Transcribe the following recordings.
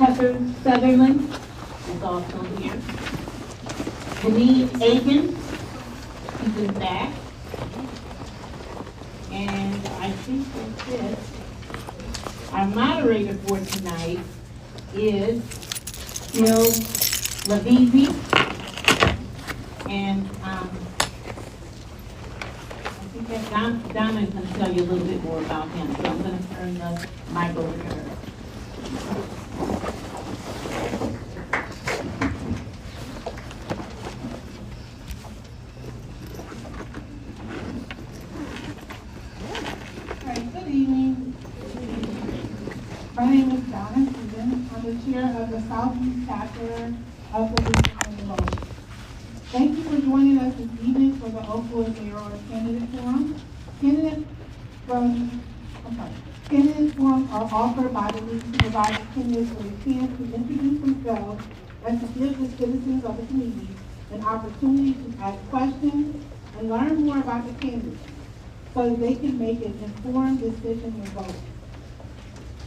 Heather Sutherland is also here. Janine Aiken, she's in the back. And I think that's it. Our moderator for tonight is Bill Levisi. And I think that Donna is going to tell you a little bit more about him. So I'm going to turn the mic over to her. Good evening. My name is Donna. I'm the chair of the Southeast chapter of the League of Women Voters. Thank you for joining us this evening for the Oakwood Mayoral Candidate Forum. Candidate forums are offered by the League to provide candidates with a chance to introduce themselves and to give the citizens of the community an opportunity to ask questions and learn more about the candidates so that they can make an informed decision when voting.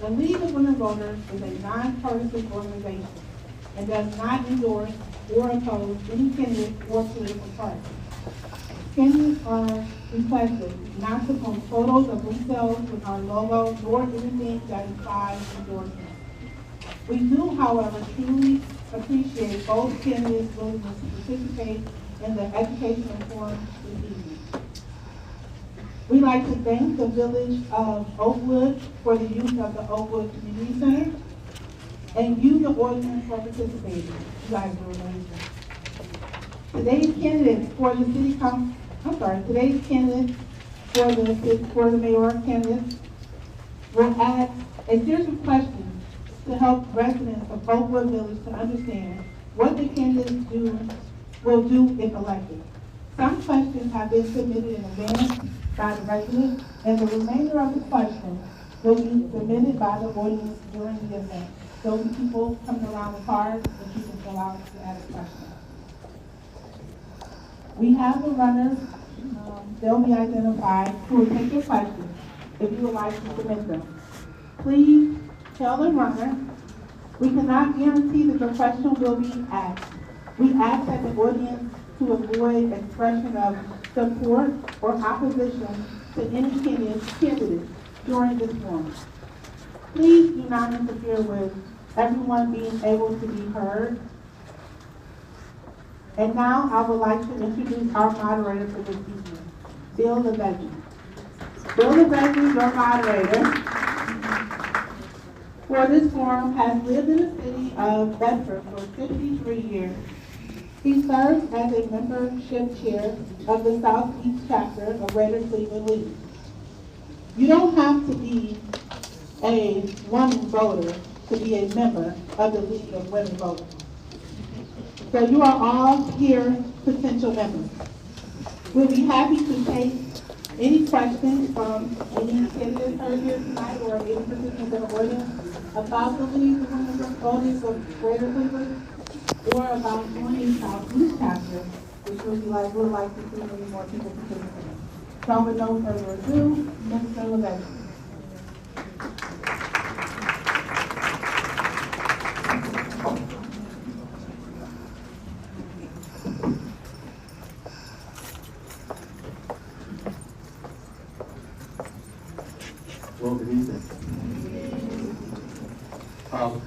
The League of Women Voters is a nonpartisan organization and does not endorse or oppose any candidate or political party. Candidates are requested not to post photos of themselves with our logo nor anything that implies endorsement. We do, however, truly appreciate both candidates' willingness to participate in the educational forum this evening. We'd like to thank the Village of Oakwood for the use of the Oakwood Community Center, and you, the audience, for participating. You guys are amazing. Today's candidates for the city council, today's candidates for the mayoral candidates will ask a series of questions to help residents of Oakwood Village to understand what the candidates will do if elected. Some questions have been submitted in advance by the residents, and the remainder of the questions will be submitted by the audience during the event. So when people coming around with cards, and people fill out to ask questions. We have the runners, they'll be identified, who will take your questions if you would like to submit them. Please tell the runner, we cannot guarantee that your question will be asked. We ask that the audience to avoid expression of support or opposition to any candidate during this forum. Please do not interfere with everyone being able to be heard. And now I would like to introduce our moderator for this evening, Bill Levisi. Bill Levisi, your moderator for this forum, has lived in the city of Bedford for 53 years. He serves as a membership chair of the Southeast chapter of Greater Cleveland League. You don't have to be a woman voter to be a member of the League of Women Voters. So you are all here potential members. We'll be happy to take any questions from any candidates heard here tonight or any participants in the audience about the League of Women Voters of Greater Cleveland, or about joining Southeast chapter, which would like to see many more people participate. So with no further ado, Mr. Levisi. Well, good evening.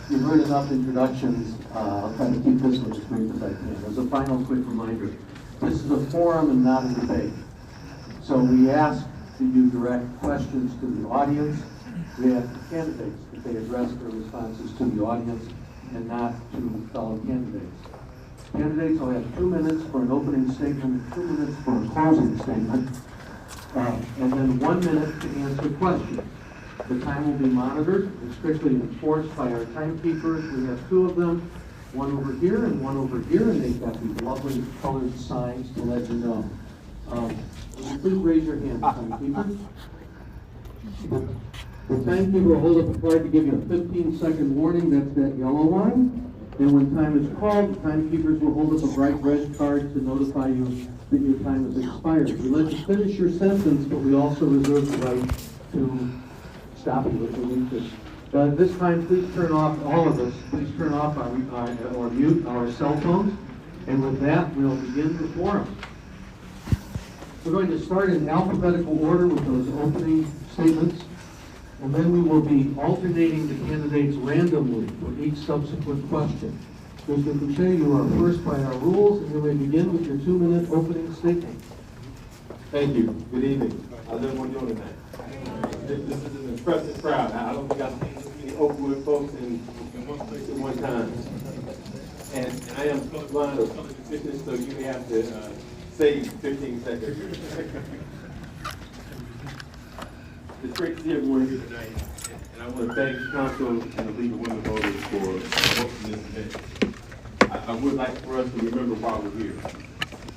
You've heard enough introductions. I'll try to keep this one as brief as I can. As a final quick reminder, this is a forum and not a debate. So we ask that you direct questions to the audience. We ask the candidates that they address their responses to the audience and not to fellow candidates. Candidates will have 2 minutes for an opening statement, 2 minutes for a closing statement, and then 1 minute to answer questions. The time will be monitored and strictly enforced by our timekeepers. We have 2 of them, one over here and one over here, and they've got these lovely colored signs to let you know. Please raise your hand, timekeepers. The timekeeper will hold up a card to give you a 15-second warning. That's that yellow one. And when time is called, the timekeepers will hold up a bright red card to notify you that your time has expired. We let you finish your sentence, but we also reserve the right to stop you if you need to This time, please turn off, all of us, please turn off or mute our cell phones. And with that, we'll begin the forum. We're going to start in alphabetical order with those opening statements, and then we will be alternating the candidates randomly for each subsequent question. Mr. Fouche, you are first by our rules, and you may begin with your 2-minute opening statement. Thank you. Good evening. How's everyone doing tonight? This is an impressive crowd. I don't think I've seen this many Oakwood folks in one place at one time. And I am colorblind or color deficient, so you may have to save 15 seconds. It's great to see everyone here tonight, and I want to thank the council and the League of Women Voters for hosting this event. I would like for us to remember why we're here,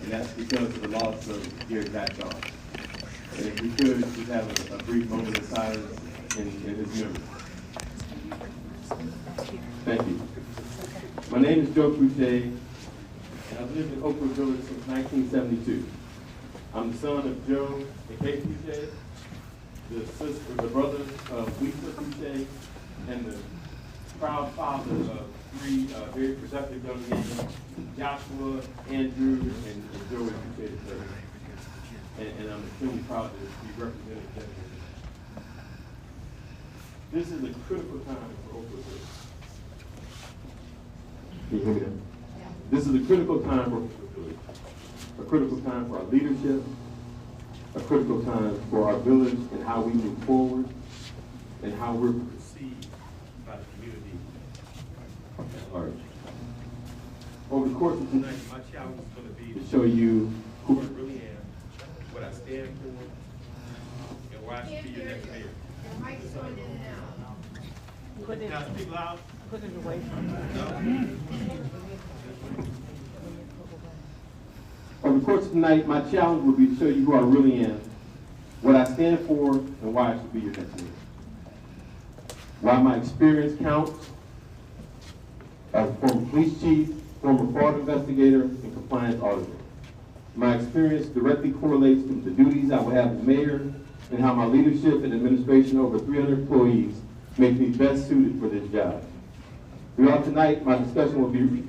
and that's because of the loss of Gary Batchard. And if we could, just have a brief moment of silence in his memory. Thank you. My name is Joe Fouche, and I've lived in Oakwood Village since 1972. I'm the son of Joe and Kate Fouche, the brother of Lisa Fouche, and the proud father of 3 very productive young men, Joshua, Andrew, and Joey Fouche III. And I'm extremely proud to be represented today. This is a critical time for Oakwood Village. Can you hear me now? This is a critical time for Oakwood Village. A critical time for our leadership, a critical time for our village and how we move forward, and how we're perceived by the community at large. Over the course of tonight, my challenge is going to be to show you who I really am, what I stand for, and why I should be your next mayor. Now speak loud. Put it away from Over the course of tonight, my challenge will be to show you who I really am, what I stand for, and why I should be your next mayor. Why my experience counts as a former police chief, former fraud investigator, and compliance auditor. My experience directly correlates to the duties I will have as mayor, and how my leadership and administration over 300 employees makes me best suited for this job. Throughout tonight, my discussion will be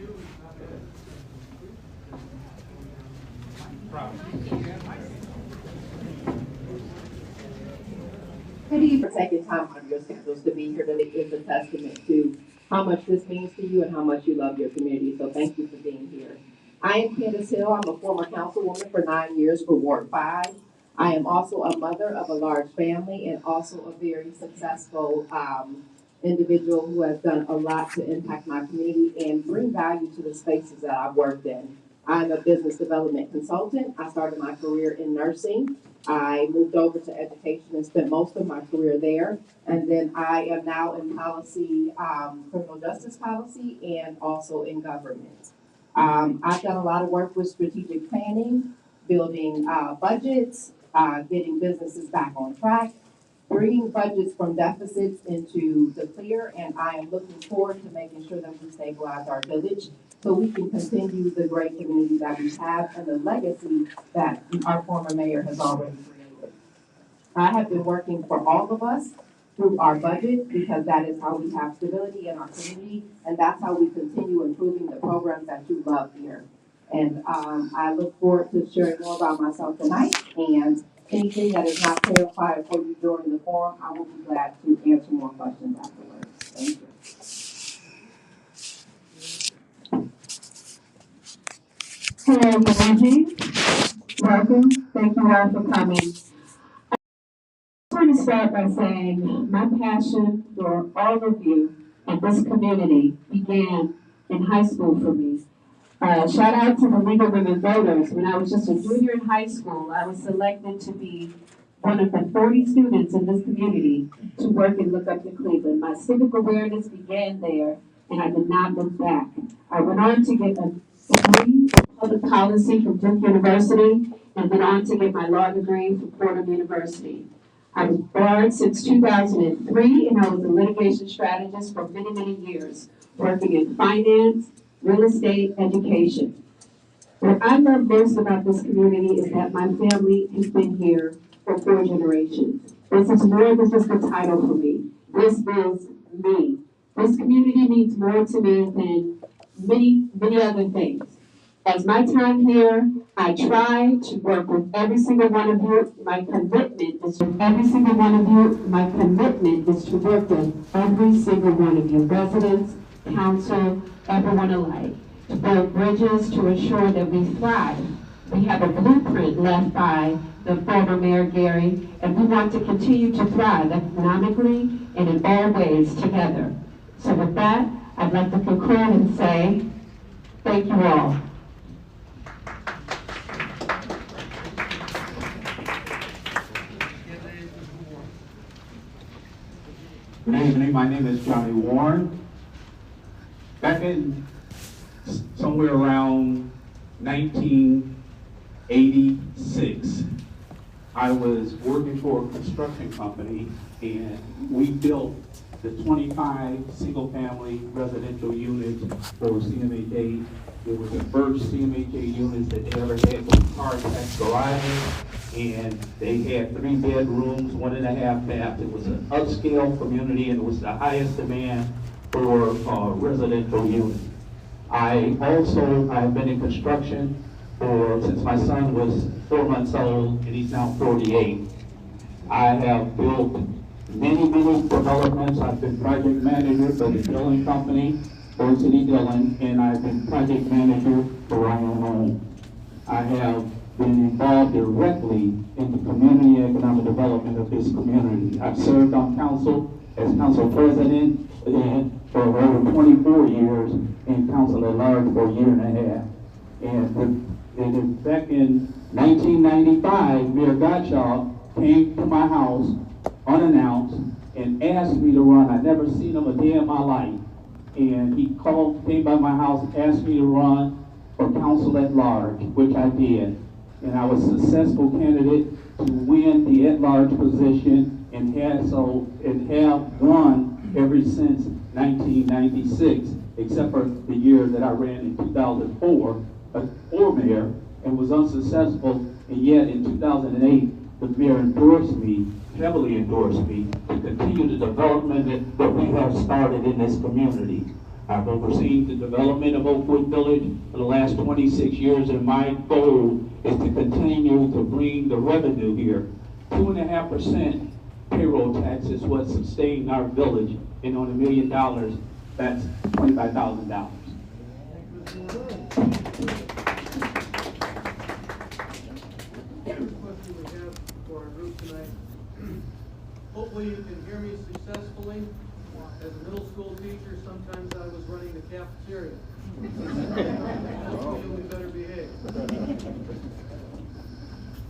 How do you take your time out of your schedules to be here today is a testament to how much this means to you and how much you love your community. So thank you for being here. I am Candace Hill. I'm a former councilwoman for 9 years for Ward 5. I am also a mother of a large family and also a very successful individual who has done a lot to impact my community and bring value to the spaces that I've worked in. I'm a business development consultant. I started my career in nursing. I moved over to education and spent most of my career there. And then I am now in policy, criminal justice policy, and also in government. I've done a lot of work with strategic planning, building budgets, getting businesses back on track, bringing budgets from deficits into the clear, and I am looking forward to making sure that we stabilize our village so we can continue the great community that we have and the legacy that our former mayor has already created. I have been working for all of us through our budget because that is how we have stability in our community, and that's how we continue improving the programs that you love here. And I look forward to sharing more about myself tonight, and anything that is not clarified for you during the forum, I will be glad to answer more questions afterwards. Thank you. Hello, good evening. Welcome. Thank you all for coming. I want to start by saying my passion for all of you and this community began in high school for me. Shout out to the League of Women Voters. When I was just a junior in high school, I was selected to be one of the 40 students in this community to work and look up to Cleveland. My civic awareness began there, and I did not look back. I went on to get a degree in public policy from Duke University, and went on to get my law degree from Fordham University. I was barred since 2003, and I was a litigation strategist for many, many years, working in finance, real estate, education. What I love most about this community is that my family has been here for 4 generations. This is more than just a title for me. This is me. This community means more to me than many other things. As my time here, I try to work with every single one of you. My commitment is with every single one of you. My commitment is to work with every single one of you, residents, council, everyone alike, to build bridges to ensure that we thrive. We have a blueprint left by the former Mayor Gary, and we want to continue to thrive economically and in all ways together. So with that, I'd like to conclude and say, thank you all. Good evening, my name is Johnnie Warren. Back in somewhere around 1986, I was working for a construction company, and we built the 25 single-family residential units for CMHA. It was the first CMHA units that they ever had with car-attached garages, and they had 3 bedrooms, 1.5 baths. It was an upscale community, and it was the highest demand for residential units. I've been in construction since my son was 4 months old, and he's now 48. I have built many developments. I've been project manager for the Dillon Company, for City Dillon, and I've been project manager for Ryan Home. I have been involved directly in the community economic development of this community. I've served on council as council president for over 24 years, and council at large for a year and a half. And back in 1995, Mayor Gottschalk came to my house unannounced and asked me to run. I'd never seen him a day in my life. And he came by my house, asked me to run for council at large, which I did. And I was a successful candidate to win the at-large position and have won ever since 1996, except for the year that I ran in 2004 for mayor and was unsuccessful. And yet in 2008, the mayor heavily endorsed me to continue the development that we have started in this community. I've overseen the development of Oakwood Village for the last 26 years, and my goal is to continue to bring the revenue here. 2.5% payroll tax is what sustained our village, and on $1 million, that's $25,000. Hopefully you can hear me successfully. As a middle school teacher, sometimes I was running the cafeteria. Hopefully you'll be better behaved.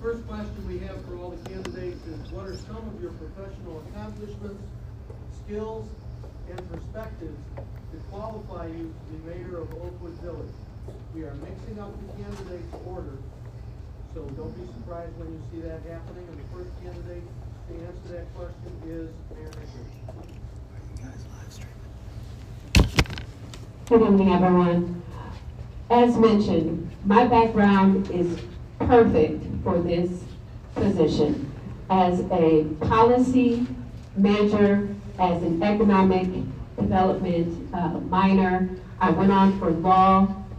First question we have for all the candidates is, what are some of your professional accomplishments, skills, and perspectives to qualify you to be mayor of Oakwood Village? We are mixing up the candidates' order, so don't be surprised when you see that happening. And the first candidate to answer that question is Mayor Nikolic. Good evening, everyone. As mentioned, my background is perfect for this position. As a policy manager, as an economic development minor, I went on for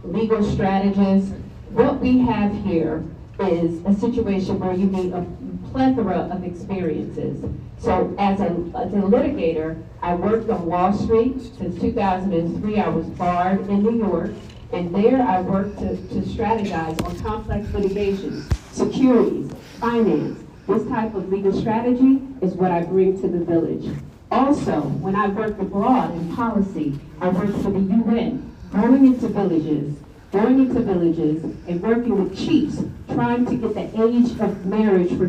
legal strategist. What we have here is a situation where you need a plethora of experiences. So as a litigator, I worked on Wall Street since 2003. I was barred in New York, and there I worked to strategize on complex litigation, securities, finance. This type of legal strategy is what I bring to the village. Also, when I worked abroad in policy, I worked for the UN, going into villages and working with chiefs, trying to get the age of marriage for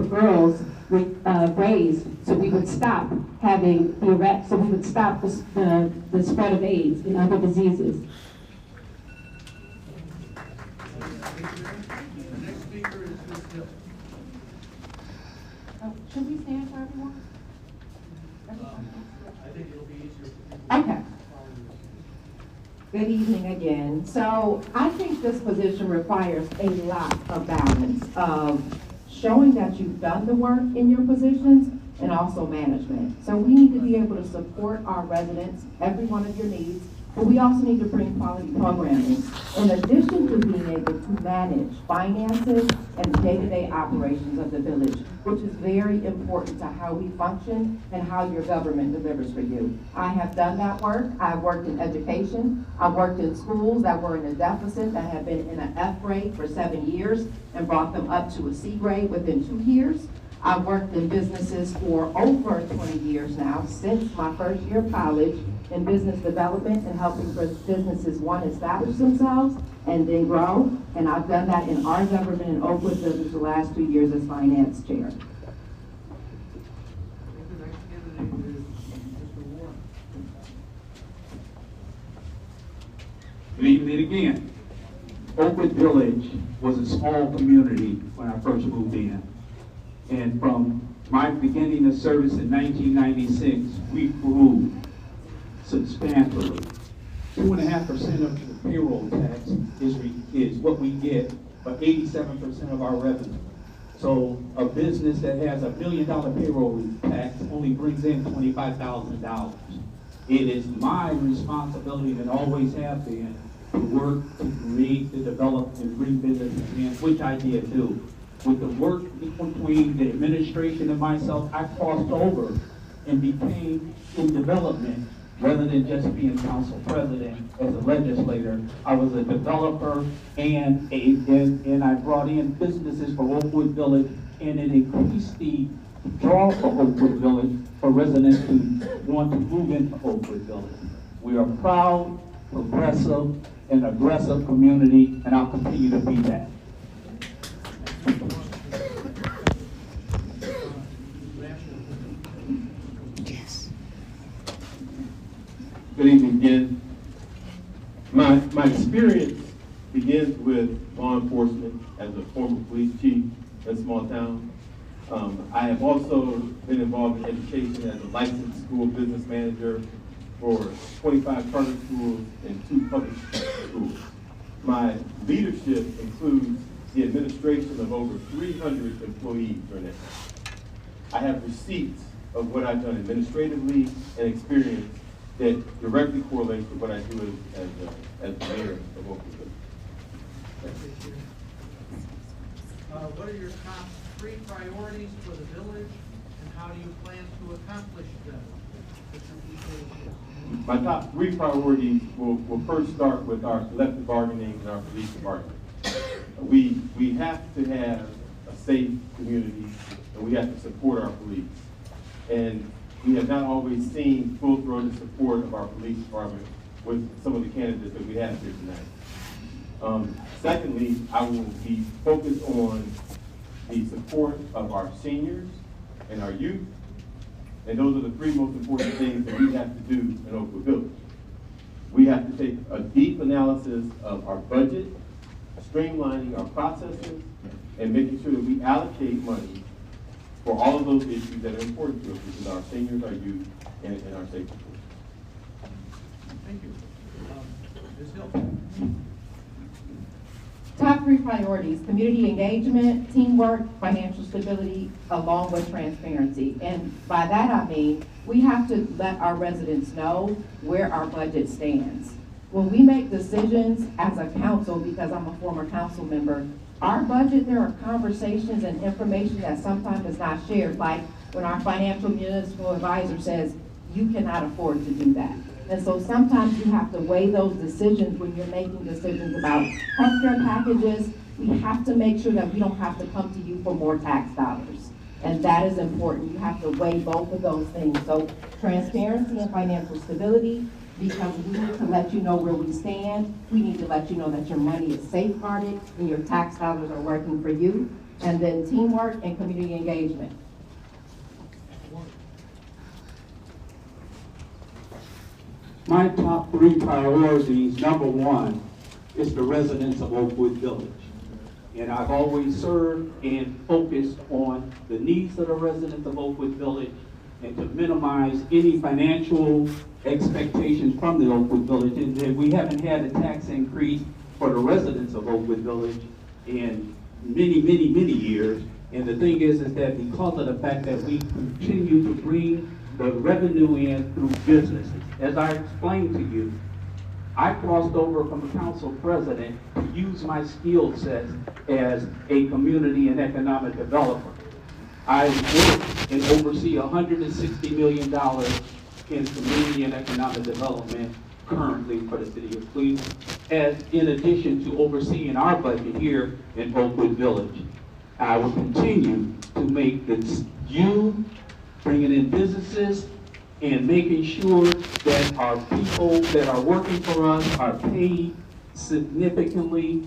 girls raised, so we would stop having so we would stop the spread of AIDS and other diseases. The next speaker is Ms. Hill. Should we stand for everyone? I think it'll be easier for people. Okay. Good evening again. So I think this position requires a lot of balance of showing that you've done the work in your positions and also management. So we need to be able to support our residents, every one of your needs, but we also need to bring quality programming, in addition to being able to manage finances and day-to-day operations of the village, which is very important to how we function and how your government delivers for you. I have done that work. I've worked in education. I've worked in schools that were in a deficit, that have been in an F grade for 7 years and brought them up to a C grade within 2 years. I've worked in businesses for over 20 years now, since my first year of college, in business development and helping businesses, one, establish themselves and then grow. And I've done that in our government in Oakwood Village the last 2 years as finance chair. Good evening again. Oakwood Village was a small community when I first moved in. And from my beginning of service in 1996, we grew substantially. 2.5% of the payroll tax is what we get, but 87% of our revenue. So a business that has $1 million payroll tax only brings in $25,000. It is my responsibility, and always have been, to work to create, to develop, and bring businesses in, which I did do. With the work between the administration and myself, I crossed over and became in development rather than just being council president. As a legislator, I was a developer and I brought in businesses for Oakwood Village, and it increased the draw for Oakwood Village for residents who want to move into Oakwood Village. We are proud, progressive, and aggressive community, and I'll continue to be that. Good evening again. My experience begins with law enforcement as a former police chief in a small town. I have also been involved in education as a licensed school business manager for 25 charter schools and 2 public schools. My leadership includes the administration of over 300 employees during that time. I have receipts of what I've done administratively and experience that directly correlates with what I do as mayor of Oakwood Village. What are your top 3 priorities for the village, and how do you plan to accomplish them? My top 3 priorities will first start with our collective bargaining and our police department. We have to have a safe community, and we have to support our police. And we have not always seen full-throated support of our police department with some of the candidates that we have here tonight. Secondly, I will be focused on the support of our seniors and our youth. And those are the 3 most important things that we have to do in Oakwood Village. We have to take a deep analysis of our budget, streamlining our processes, and making sure that we allocate money for all of those issues that are important to us, which is our seniors, our youth, and our safety. Thank you. Ms. Hill. Top 3 priorities: community engagement, teamwork, financial stability, along with transparency. And by that I mean, we have to let our residents know where our budget stands. When we make decisions as a council, because I'm a former council member, our budget, there are conversations and information that sometimes is not shared, like when our financial municipal advisor says, you cannot afford to do that. And so sometimes you have to weigh those decisions when you're making decisions about healthcare packages. We have to make sure that we don't have to come to you for more tax dollars. And that is important. You have to weigh both of those things. So transparency and financial stability, because we need to let you know where we stand. We need to let you know that your money is safeguarded and your tax dollars are working for you. And then teamwork and community engagement. My top 3 priorities, number 1, is the residents of Oakwood Village. And I've always served and focused on the needs of the residents of Oakwood Village and to minimize any financial expectations from the Oakwood Village. And we haven't had a tax increase for the residents of Oakwood Village in many, many, many years. And the thing is that because of the fact that we continue to bring the revenue in through businesses, as I explained to you, I crossed over from council president to use my skill sets as a community and economic developer. I work and oversee $160 million in community and economic development currently for the city of Cleveland, as in addition to overseeing our budget here in Oakwood Village. I will continue to make you bringing in businesses and making sure that our people that are working for us are paid significantly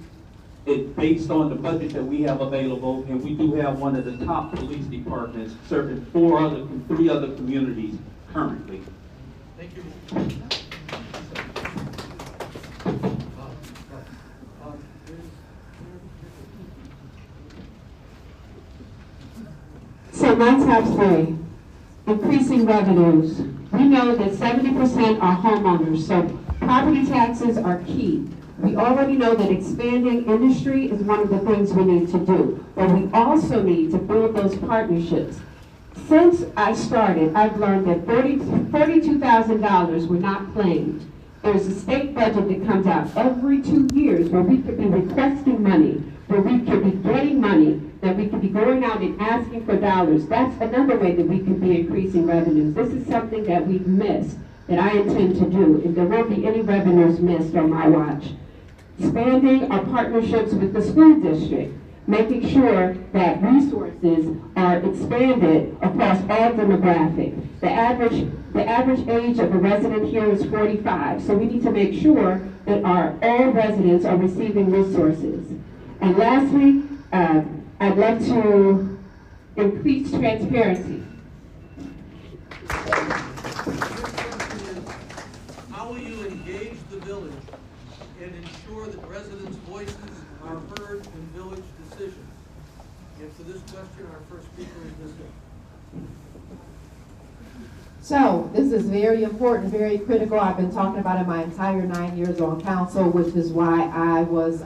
based on the budget that we have available. And we do have one of the top police departments serving three other communities currently. Thank you. So my top three, increasing revenues. We know that 70% are homeowners, so property taxes are key. We already know that expanding industry is one of the things we need to do, but we also need to build those partnerships. Since I started, I've learned that $32,000 were not claimed. There's a state budget that comes out every 2 years where we could be requesting money, where we could be getting money, that we could be going out and asking for dollars. That's another way that we could be increasing revenues. This is something that we've missed, that I intend to do, and there won't be any revenues missed on my watch. Expanding our partnerships with the school district, making sure that resources are expanded across all demographics. The average age of a resident here is 45, so we need to make sure that all residents are receiving resources. And lastly, I'd like to increase transparency. How will you engage the village and ensure that residents' voices are heard in village decisions? And for this question, our first speaker is Ms. Hill. So this is very important, very critical. I've been talking about it my entire 9 years on council, which is why I was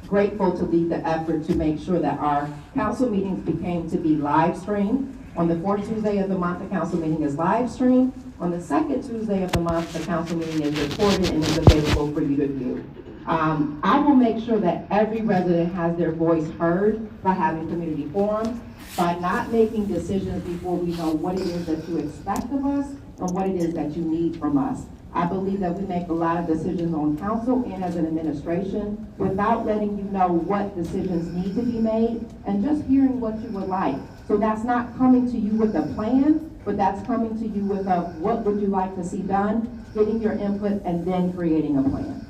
grateful to lead the effort to make sure that our council meetings became to be live streamed. On the fourth Tuesday of the month, the council meeting is live streamed. On the second Tuesday of the month, the council meeting is recorded and is available for you to view. I will make sure that every resident has their voice heard by having community forums, by not making decisions before we know what it is that you expect of us and what it is that you need from us. I believe that we make a lot of decisions on council and as an administration without letting you know what decisions need to be made and just hearing what you would like. So that's not coming to you with a plan, but that's coming to you with a what would you like to see done, getting your input, and then creating a plan.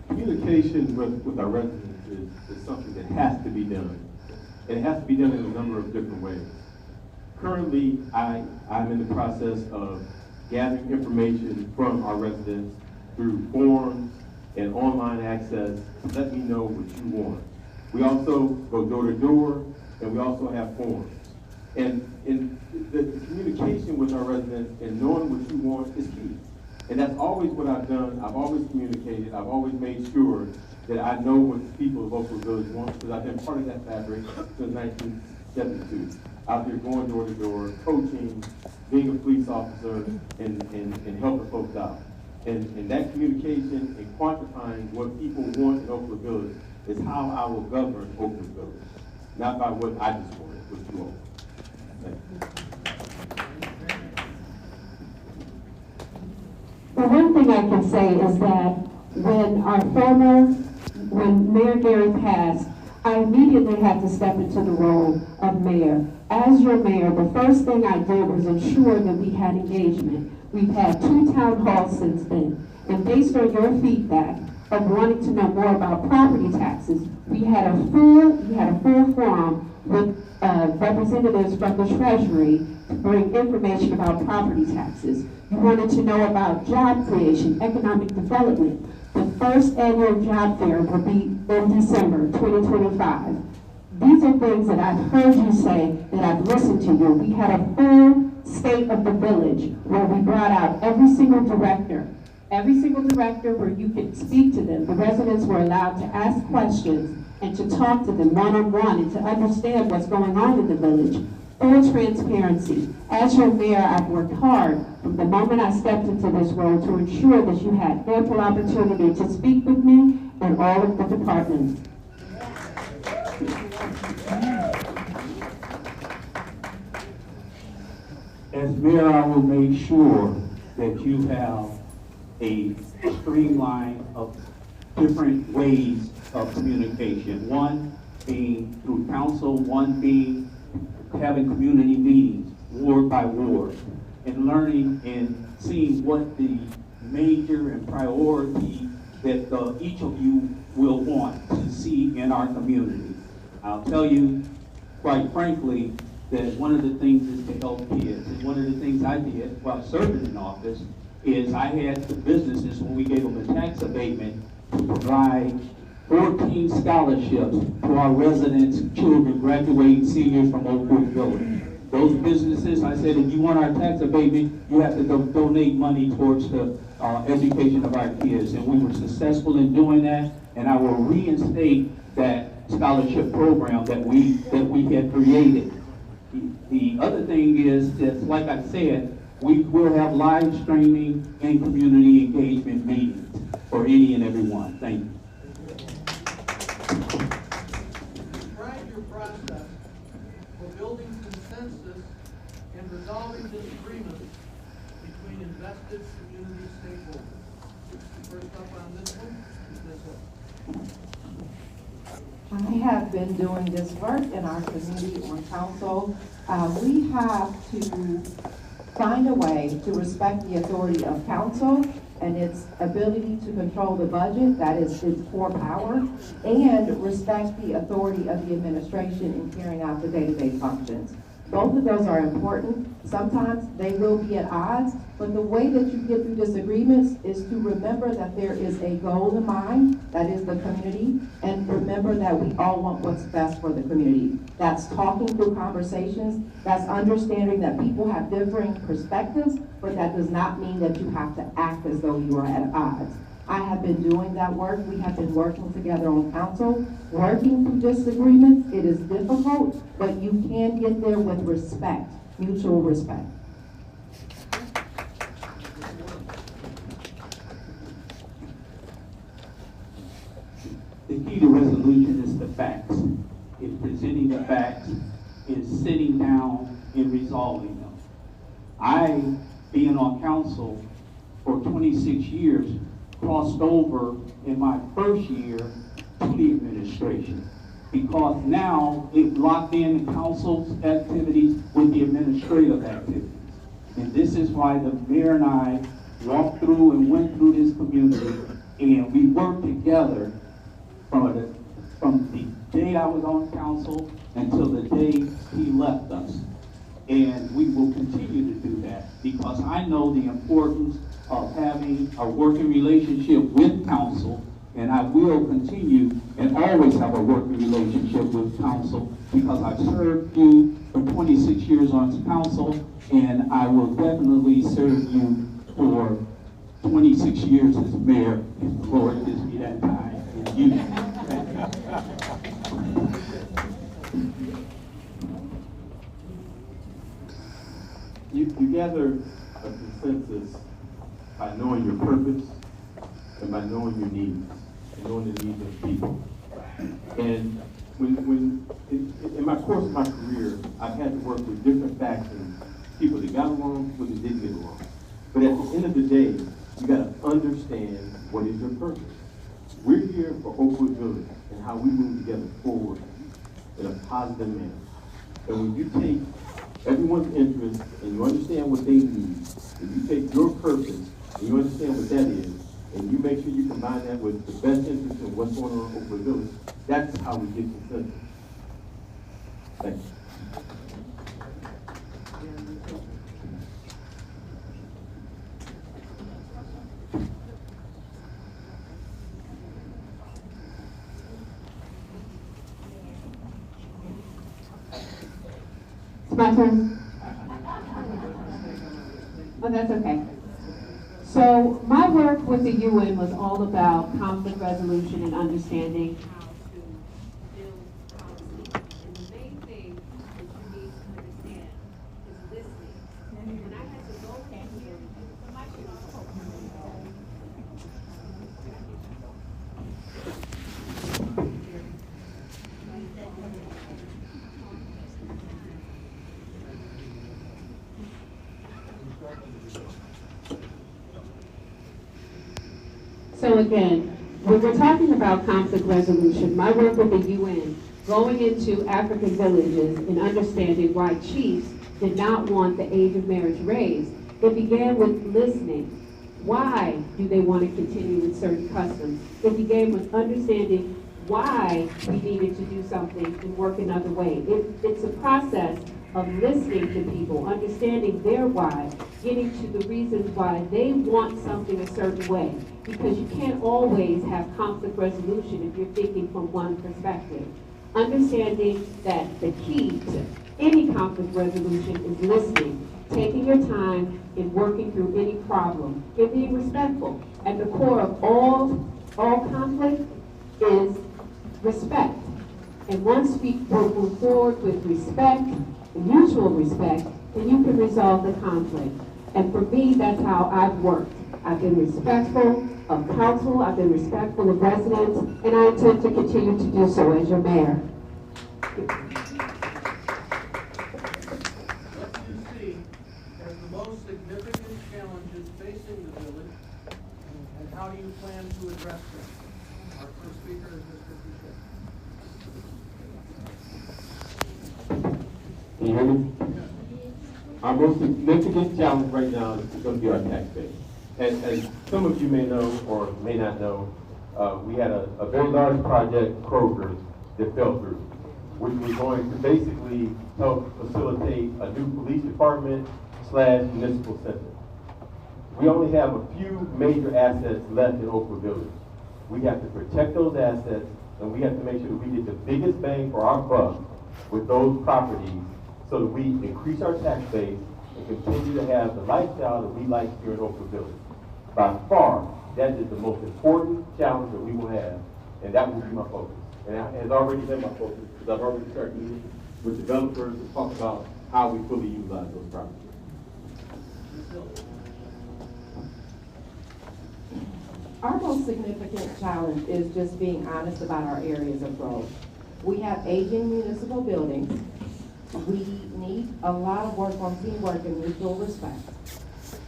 Communication with our residents is something that has to be done. And it has to be done in a number of different ways. Currently, I'm in the process of gathering information from our residents through forums and online access to let me know what you want. We also go door to door, and we also have forums. And the communication with our residents and knowing what you want is key. And that's always what I've done. I've always communicated. I've always made sure that I know what the people of Oakwood Village want, because I've been part of that fabric since 1972. Out there going door to door, coaching, being a police officer, and helping folks out. And that communication and quantifying what people want in Oakwood Village is how I will govern Oakwood Village, not by what I just wanted, what you want. Thank you. The one thing I can say is that when Mayor Gary passed, I immediately had to step into the role of mayor. As your mayor, the first thing I did was ensure that we had engagement. We've had 2 town halls since then, and based on your feedback of wanting to know more about property taxes, we had a full forum with representatives from the Treasury to bring information about property taxes. You wanted to know about job creation, economic development. The first annual job fair will be in December 2025. These are things that I've heard you say, that I've listened to you. We had a full state of the village where we brought out every single director every single director where you could speak to them. The residents were allowed to ask questions and to talk to them one-on-one and to understand what's going on in the village. Full transparency. As your mayor, I've worked hard from the moment I stepped into this role to ensure that you had ample opportunity to speak with me and all of the departments. As mayor, I will make sure that you have a streamline of different ways of communication. One being through council, one being having community meetings, ward by ward, and learning and seeing what the major and priority that each of you will want to see in our community. I'll tell you, quite frankly, that one of the things is to help kids. And one of the things I did while serving in office is I had the businesses, when we gave them a tax abatement, to provide 14 scholarships to our residents' children, graduating seniors from Oakwood Village. Those businesses, I said, if you want our tax abatement, you have to donate money towards the education of our kids. And we were successful in doing that, and I will reinstate that scholarship program that we had created. The other thing is that, like I said, we will have live streaming and community engagement meetings for any and everyone. Thank you. Describe your process for building consensus and resolving disagreements between invested community stakeholders. First up on this one is Ms. Hill. I have been doing this work in our community on council. We have to find a way to respect the authority of council and its ability to control the budget, that is its core power, and respect the authority of the administration in carrying out the day-to-day functions. Both of those are important. Sometimes they will be at odds, but the way that you get through disagreements is to remember that there is a goal in mind, that is the community, and remember that we all want what's best for the community. That's talking through conversations, that's understanding that people have differing perspectives, but that does not mean that you have to act as though you are at odds. I have been doing that work. We have been working together on council, working through disagreements. It is difficult, but you can get there with respect, mutual respect. The key to resolution is the facts. It's presenting the facts, it's sitting down and resolving them. I, being on council for 26 years, crossed over in my first year to the administration, because now it locked in the council's activities with the administrative activities. And this is why the mayor and I walked through and went through this community, and we worked together from the day I was on council until the day he left us. And we will continue to do that, because I know the importance of having a working relationship with council, and I will continue and always have a working relationship with council, because I've served you for 26 years on council, and I will definitely serve you for 26 years as mayor, if the Lord gives me that time. And You gather a consensus by knowing your purpose and by knowing your needs, and knowing the needs of people. And in my course of my career, I've had to work with different factions, people that got along, people that didn't get along. But at the end of the day, you gotta understand what is your purpose. We're here for Oakwood Village and how we move together forward in a positive manner. And when you take everyone's interest and you understand what they need, and you take your purpose and you understand what that is, and you make sure you combine that with the best interest of what's going on in Oakwood Village, that's how we get consensus. Thank you. It's my turn. Oh, that's okay. So my work with the UN was all about conflict resolution and understanding how to build policy. And the main thing that you need to understand is listening. When I had to go in here, so again, when we're talking about conflict resolution, my work with the UN, going into African villages and understanding why chiefs did not want the age of marriage raised, it began with listening. Why do they want to continue with certain customs? It began with understanding why we needed to do something and work another way. It's a process of listening to people, understanding their why, getting to the reasons why they want something a certain way. Because you can't always have conflict resolution if you're thinking from one perspective. Understanding that the key to any conflict resolution is listening, taking your time in working through any problem, and being respectful. At the core of all conflict is respect. And once we move forward with respect, mutual respect, then you can resolve the conflict. And for me, that's how I've worked. I've been respectful of council, I've been respectful of residents, and I intend to continue to do so as your mayor. What do you see as the most significant challenges facing the village, and how do you plan to address them? Our first speaker is Mr. Fouche. Can you hear me? Our most significant challenge right now is going to be our tax base. As some of you may know or may not know, we had a very large project, Kroger, that fell through, which was going to basically help facilitate a new police department / municipal center. We only have a few major assets left in Oakwood Village. We have to protect those assets, and we have to make sure that we get the biggest bang for our buck with those properties so that we increase our tax base and continue to have the lifestyle that we like here in Oakwood Village. By far, that is the most important challenge that we will have, and that will be my focus. And it has already been my focus, because I've already started meeting with developers to talk about how we fully utilize those properties. Our most significant challenge is just being honest about our areas of growth. We have aging municipal buildings. We need a lot of work on teamwork and mutual respect.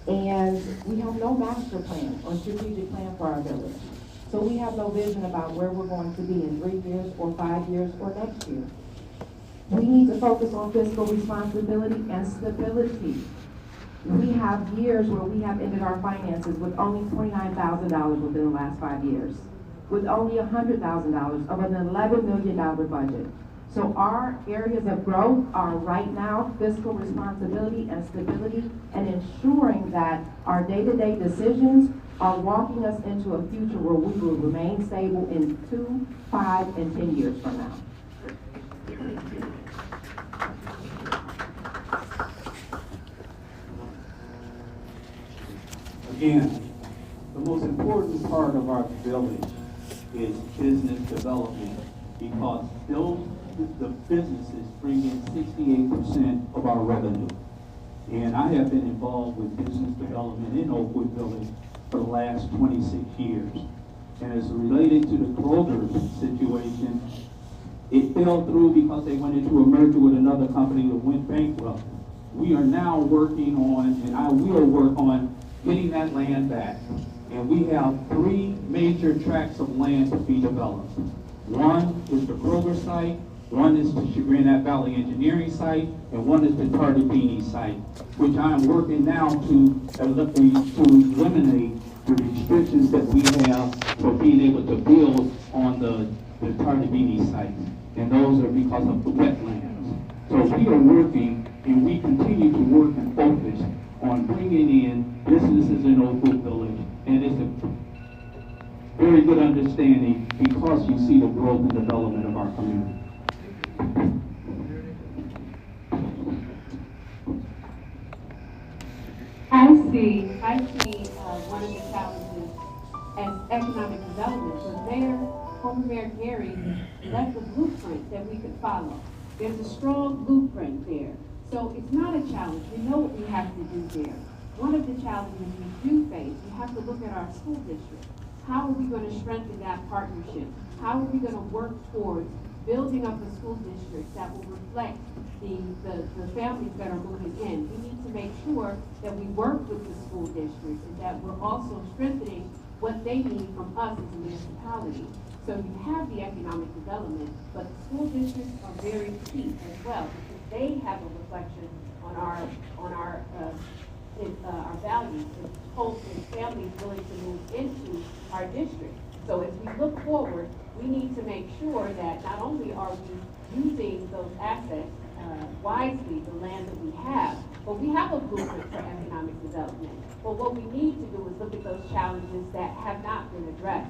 And we have no master plan or strategic plan for our village. So we have no vision about where we're going to be in 3 years or 5 years or next year. We need to focus on fiscal responsibility and stability. We have years where we have ended our finances with only $29,000 within the last 5 years, with only $100,000 of an $11 million budget. So our areas of growth are right now fiscal responsibility and stability, and ensuring that our day-to-day decisions are walking us into a future where we will remain stable in 2, 5, and 10 years from now. Again, the most important part of our village is business development, because the businesses bring in 68% of our revenue. And I have been involved with business development in Oakwood Village for the last 26 years. And as related to the Kroger situation, it fell through because they went into a merger with another company that went bankrupt. We are now working on, and I will work on, getting that land back. And we have 3 major tracts of land to be developed. One is the Kroger site, one is the Chagrinat Valley Engineering site, and one is the Tardibini site, which I am working now to eliminate the restrictions that we have for being able to build on the Tardibini site. And those are because of the wetlands. So we are working, and we continue to work and focus on bringing in businesses in Oakwood Village. And it's a very good understanding because you see the growth and development of our community. I see one of the challenges as economic development. But former Mayor Gary left a blueprint that we could follow. There's a strong blueprint there. So it's not a challenge. We know what we have to do there. One of the challenges we do face, we have to look at our school district. How are we going to strengthen that partnership? How are we going to work towards building up a school district that will reflect the families that are moving in? We need to make sure that we work with the school districts and that we're also strengthening what they need from us as a municipality. So you have the economic development, but the school districts are very key as well because they have a reflection on our values and hope and families willing to move into our district. So as we look forward, we need to make sure that not only are we using those assets wisely, the land that we have, but we have a blueprint for economic development. But what we need to do is look at those challenges that have not been addressed.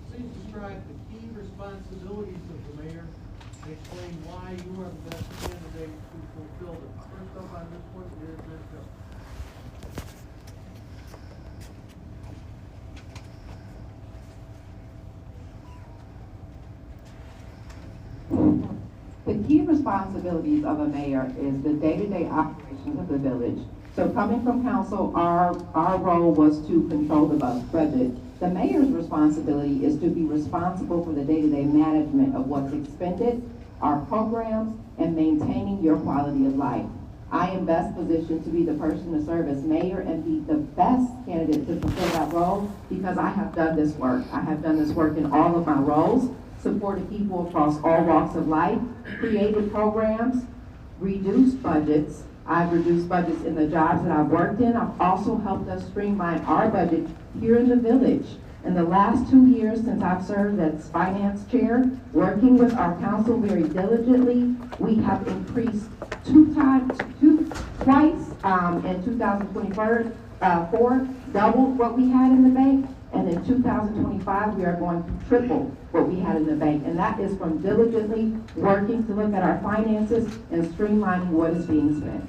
Please describe the key responsibilities of the mayor and explain why you are the best candidate to fulfill them. First up on this one, here's Mitchell. The key responsibilities of a mayor is the day-to-day operations of the village. So coming from council, our role was to control the budget. The mayor's responsibility is to be responsible for the day-to-day management of what's expended, our programs, and maintaining your quality of life. I am best positioned to be the person to serve as mayor and be the best candidate to fulfill that role because I have done this work. I have done this work in all of my roles, supported people across all walks of life, created programs, reduced budgets. I've reduced budgets in the jobs that I've worked in. I've also helped us streamline our budget here in the village. In the last 2 years since I've served as finance chair, working with our council very diligently, we have increased twice in 2024, doubled what we had in the bank. And in 2025, we are going to triple what we had in the bank. And that is from diligently working to look at our finances and streamlining what is being spent.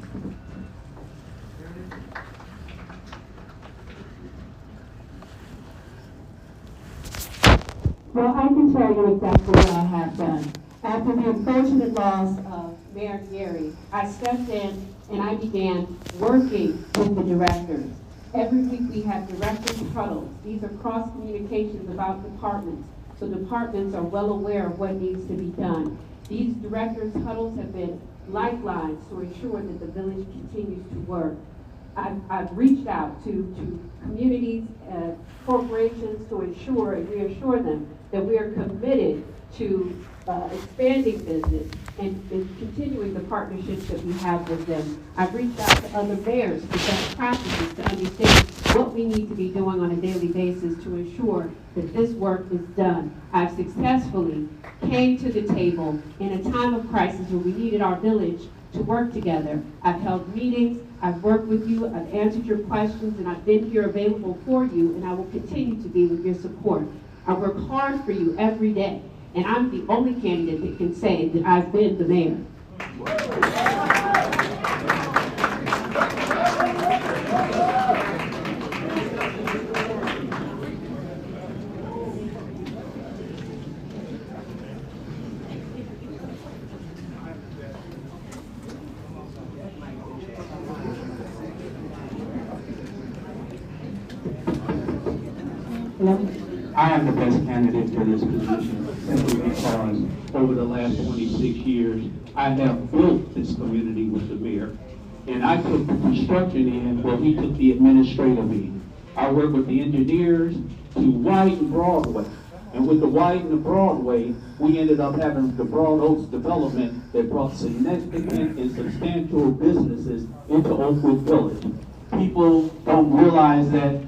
Well, I can tell you exactly what I have done. After the unfortunate loss of Mayor Gary, I stepped in and I began working with the directors. Every week we have directors huddles. These are cross communications about departments. So departments are well aware of what needs to be done. These directors huddles have been lifelines to ensure that the village continues to work. I've reached out to communities, corporations to ensure and reassure them that we are committed to expanding business and continuing the partnerships that we have with them. I've reached out to other mayors for best practices to understand what we need to be doing on a daily basis to ensure that this work is done. I've successfully came to the table in a time of crisis where we needed our village to work together. I've held meetings, I've worked with you, I've answered your questions, and I've been here available for you, and I will continue to be with your support. I work hard for you every day, and I'm the only candidate that can say that I've been the mayor. I am the best candidate for this position simply because over the last 26 years, I have built this community with the mayor. And I took the construction end while he took the administrative end. I worked with the engineers to widen Broadway. And with the widening of Broadway, we ended up having the Broad Oaks development that brought significant and substantial businesses into Oakwood Village. People don't realize that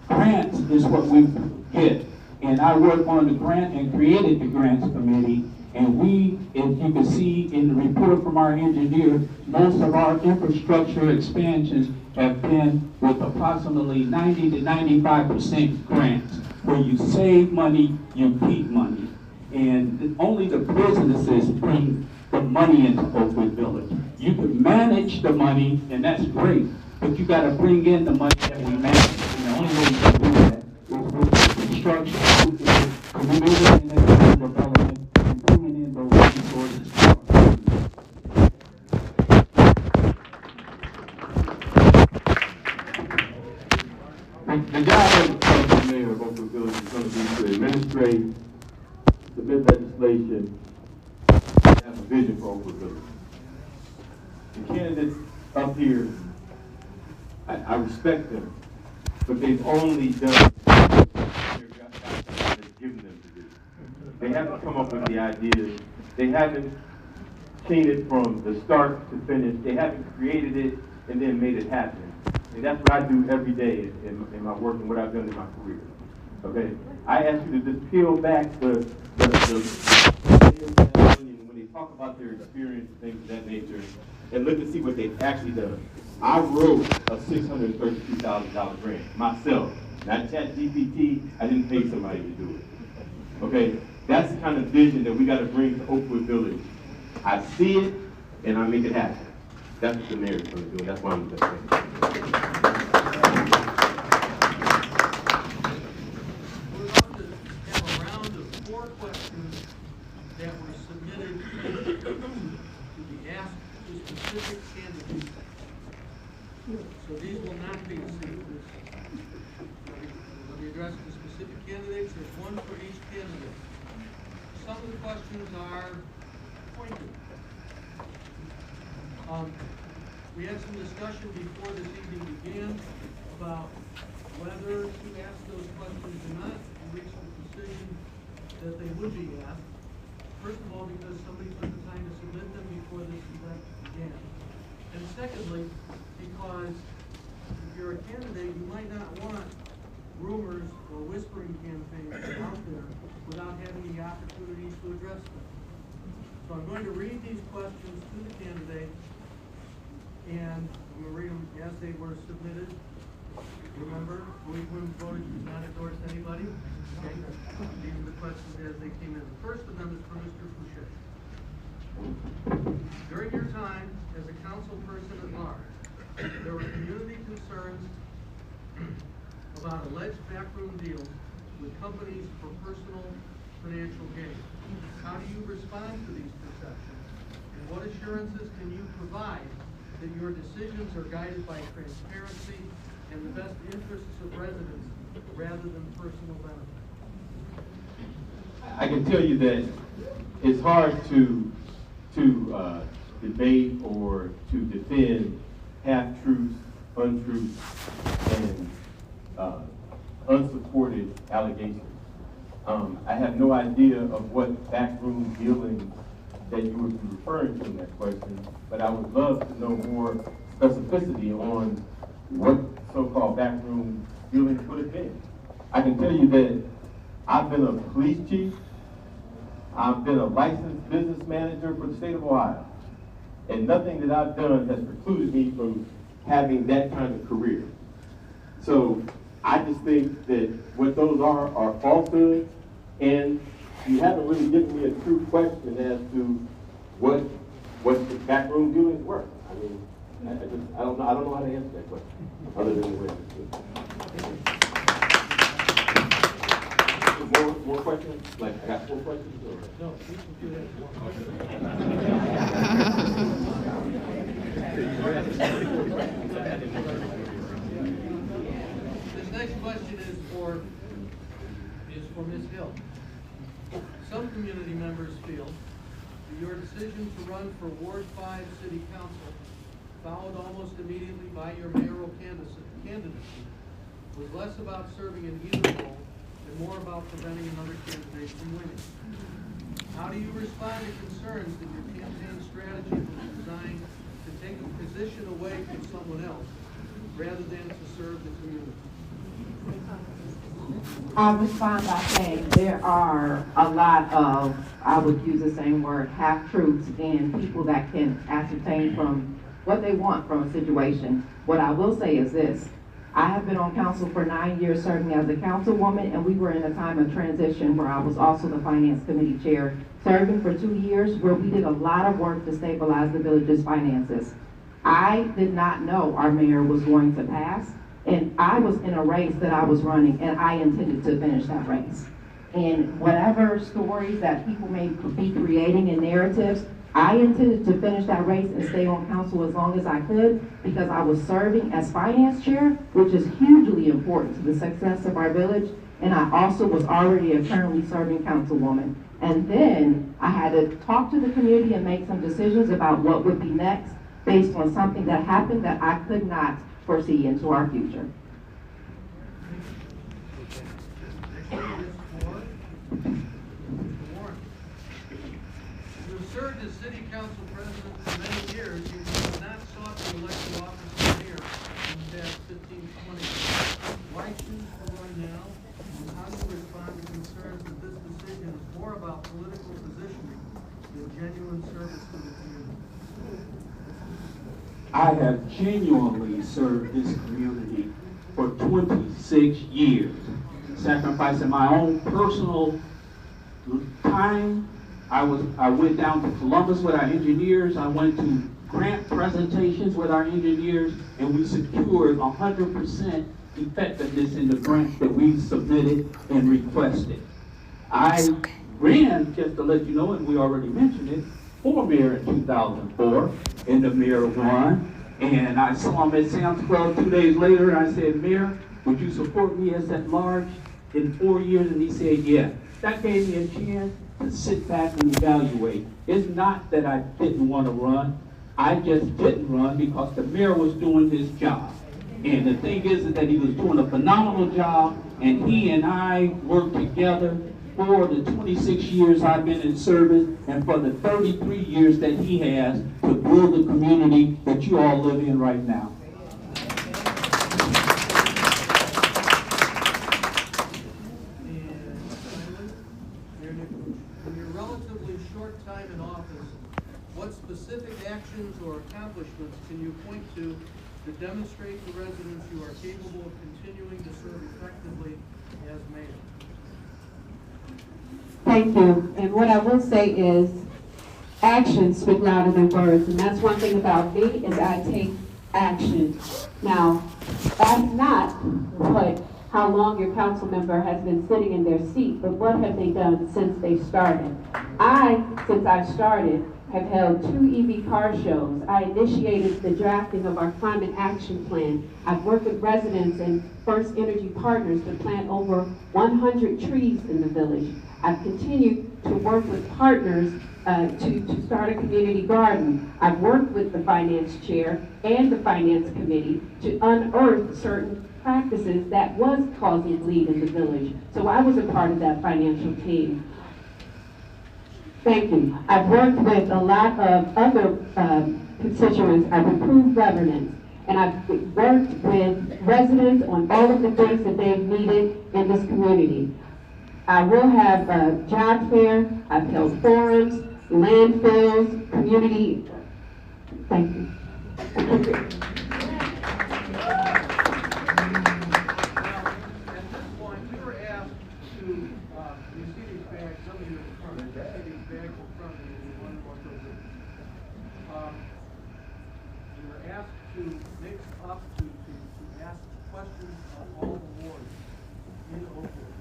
grants is what we get. And I worked on the grant and created the grants committee. And we, if you can see in the report from our engineer, most of our infrastructure expansions have been with approximately 90 to 95% grants, where you save money, you keep money. And only the businesses bring the money into Oakwood Village. You can manage the money, and that's great, but you gotta bring in the money that we manage. And the only way you can do that is with construction, with community and economic development, and bringing in those resources for our community. The job of the mayor of Oakwood Village is going to be to administrate, submit legislation, and have a vision for Oakwood Village. The candidates up here, I respect them, but they've only done what their God has given them to do. They haven't come up with the ideas. They haven't seen it from the start to finish. They haven't created it and then made it happen. And that's what I do every day in my work and what I've done in my career. Okay? I ask you to just peel back the when they talk about their experience and things of that nature, and look and see what they've actually done. I wrote a $632,000 grant myself, not ChatGPT. I didn't pay somebody to do it. Okay? That's the kind of vision that we got to bring to Oakwood Village. I see it, and I make it happen. That's what the mayor's going to do, and that's why I'm the best man. We're about to have a round of 4 questions that were submitted to be asked to specific candidates. So these will not be secrets. Let me address the specific candidates. There's one for each candidate. Some of the questions are pointed. We had some discussion before this evening began about whether to ask those questions or not, and reached the decision that they would be asked. First of all, because somebody took the time to submit them before this event began. And secondly, because if you're a candidate, you might not want rumors or whispering campaigns out there without having the opportunity to address them. So I'm going to read these questions to the candidate, and I'm going to read them as they were submitted. Remember, we voted to not endorse anybody. Okay. These are the questions as they came in. The first of them is for Mr. Fouche. During your time as a council person at large, there were community concerns about alleged backroom deals with companies for personal financial gain. How do you respond to these perceptions? And what assurances can you provide that your decisions are guided by transparency and the best interests of residents rather than personal benefit? I can tell you that it's hard to debate or to defend half-truths, untruths, and unsupported allegations. I have no idea of what backroom dealing that you would be referring to in that question, but I would love to know more specificity on what so-called backroom dealing could have been. I can tell you that I've been a police chief, I've been a licensed business manager for the state of Ohio, and nothing that I've done has precluded me from having that kind of career. So I just think that what those are falsehoods, and you haven't really given me a true question as to what the backroom dealings were. I mean, I don't know how to answer that question other than the way it's more questions? Like I got 4 questions or no? This next question is for Ms. Hill. Some community members feel that your decision to run for Ward 5 City Council, followed almost immediately by your mayoral candidacy, was less about serving in either role and more about preventing another candidate from winning. How do you respond to concerns that your campaign strategy was designed to take a position away from someone else rather than to serve the community? I'll respond by saying there are a lot of, I would use the same word, half-truths and people that can ascertain from what they want from a situation. What I will say is this, I have been on council for 9 years serving as a councilwoman, and we were in a time of transition where I was also the finance committee chair, serving for 2 years where we did a lot of work to stabilize the village's finances. I did not know our mayor was going to pass, and I was in a race that I was running, and I intended to finish that race. And whatever stories that people may be creating in narratives, I intended to finish that race and stay on council as long as I could because I was serving as finance chair, which is hugely important to the success of our village. And I also was already a currently serving councilwoman. And then I had to talk to the community and make some decisions about what would be next based on something that happened that I could not foresee into our future. You have served as city council president for many years. You have not sought to elect the office of mayor in the past 15-20 years. Why choose to run now? And how do you respond to concerns that this decision is more about political positioning than genuine service to the community? I have genuinely served this community for 26 years, sacrificing my own personal time. I went down to Columbus with our engineers. I went to grant presentations with our engineers, and we secured 100% effectiveness in the grants that we submitted and requested. I ran, just to let you know, and we already mentioned it, for mayor in 2004, and the mayor won. And I saw him at Sam's Club 2 days later, and I said, Mayor, would you support me as at large in 4 years? And he said, yeah. That gave me a chance to sit back and evaluate. It's not that I didn't want to run. I just didn't run because the mayor was doing his job. And the thing is that he was doing a phenomenal job, and he and I worked together for the 26 years I've been in service and for the 33 years that he has to build the community that you all live in right now. In your relatively short time in office, what specific actions or accomplishments can you point to demonstrate to residents you are capable of continuing to serve effectively as mayor? Thank you. And what I will say is actions speak louder than words. And that's one thing about me is I take action. Now, that's not how long your council member has been sitting in their seat, but what have they done since they started? Since I've started, have held 2 EV car shows. I initiated the drafting of our climate action plan. I've worked with residents and First Energy partners to plant over 100 trees in the village. I've continued to work with partners to start a community garden. I've worked with the finance chair and the finance committee to unearth certain practices that was causing bleed in the village. So I was a part of that financial team. Thank you. I've worked with a lot of other constituents. I've improved governance, and I've worked with residents on all of the things that they've needed in this community. I will have a job fair. I've held forums, landfills, community. Thank you. Now, at this point, we were asked to, you see these bags, some of you in front, you see these bags in front of you, and you wonder what those are. We were asked to mix up, to ask questions of all the wards in Oakwood.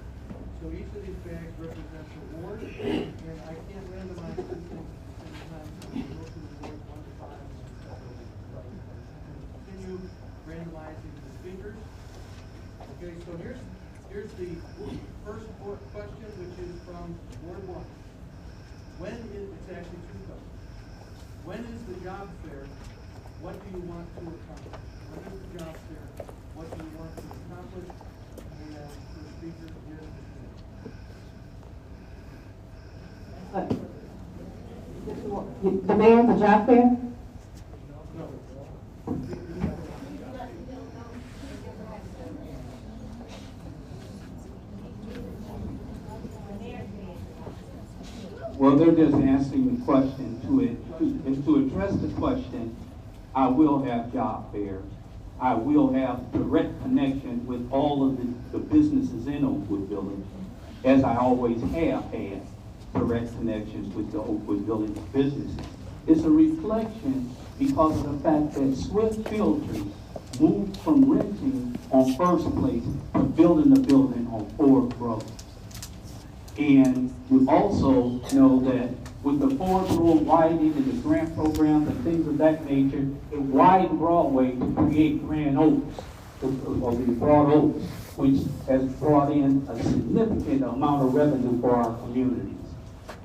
So each of these bags represents a ward, and I can't randomize two things at the same time, so we'll go through the wards 1 to 5. Continue randomizing the speakers. Okay, so here's the first question, which is from Ward 1. It's actually 2 questions. When is the job fair? What do you want to accomplish? When is the job fair? What do you want to accomplish? And the speaker here is The mayor, the job fair? no. Well, they're just answering the question. To address the question, I will have job fairs. I will have direct connection with all of the businesses in Oakwood Village, as I always have had direct connections with the Oakwood Village businesses. It's a reflection because of the fact that Swift Filters moved from renting on First Place to building a building on Ford Road. And you also know that with the Ford Road widening and the grant programs and things of that nature, it widened Broadway to create Grand Oaks, or the Broad Oaks, which has brought in a significant amount of revenue for our communities.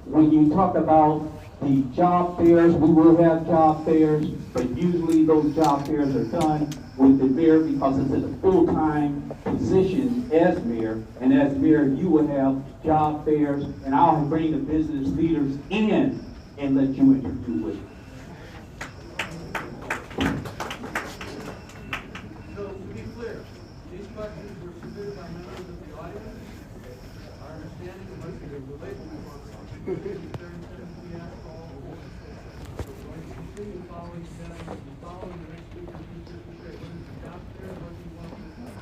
When you talk about the job fairs, we will have job fairs, but usually those job fairs are done with the mayor because it's a full-time position as mayor, and as mayor you will have job fairs, and I'll bring the business leaders in and let you interview with them. So to be clear, these questions were submitted by members of the audience. Our understanding of what they're related to following the next speaker, what is the job fair, what do you want to discuss?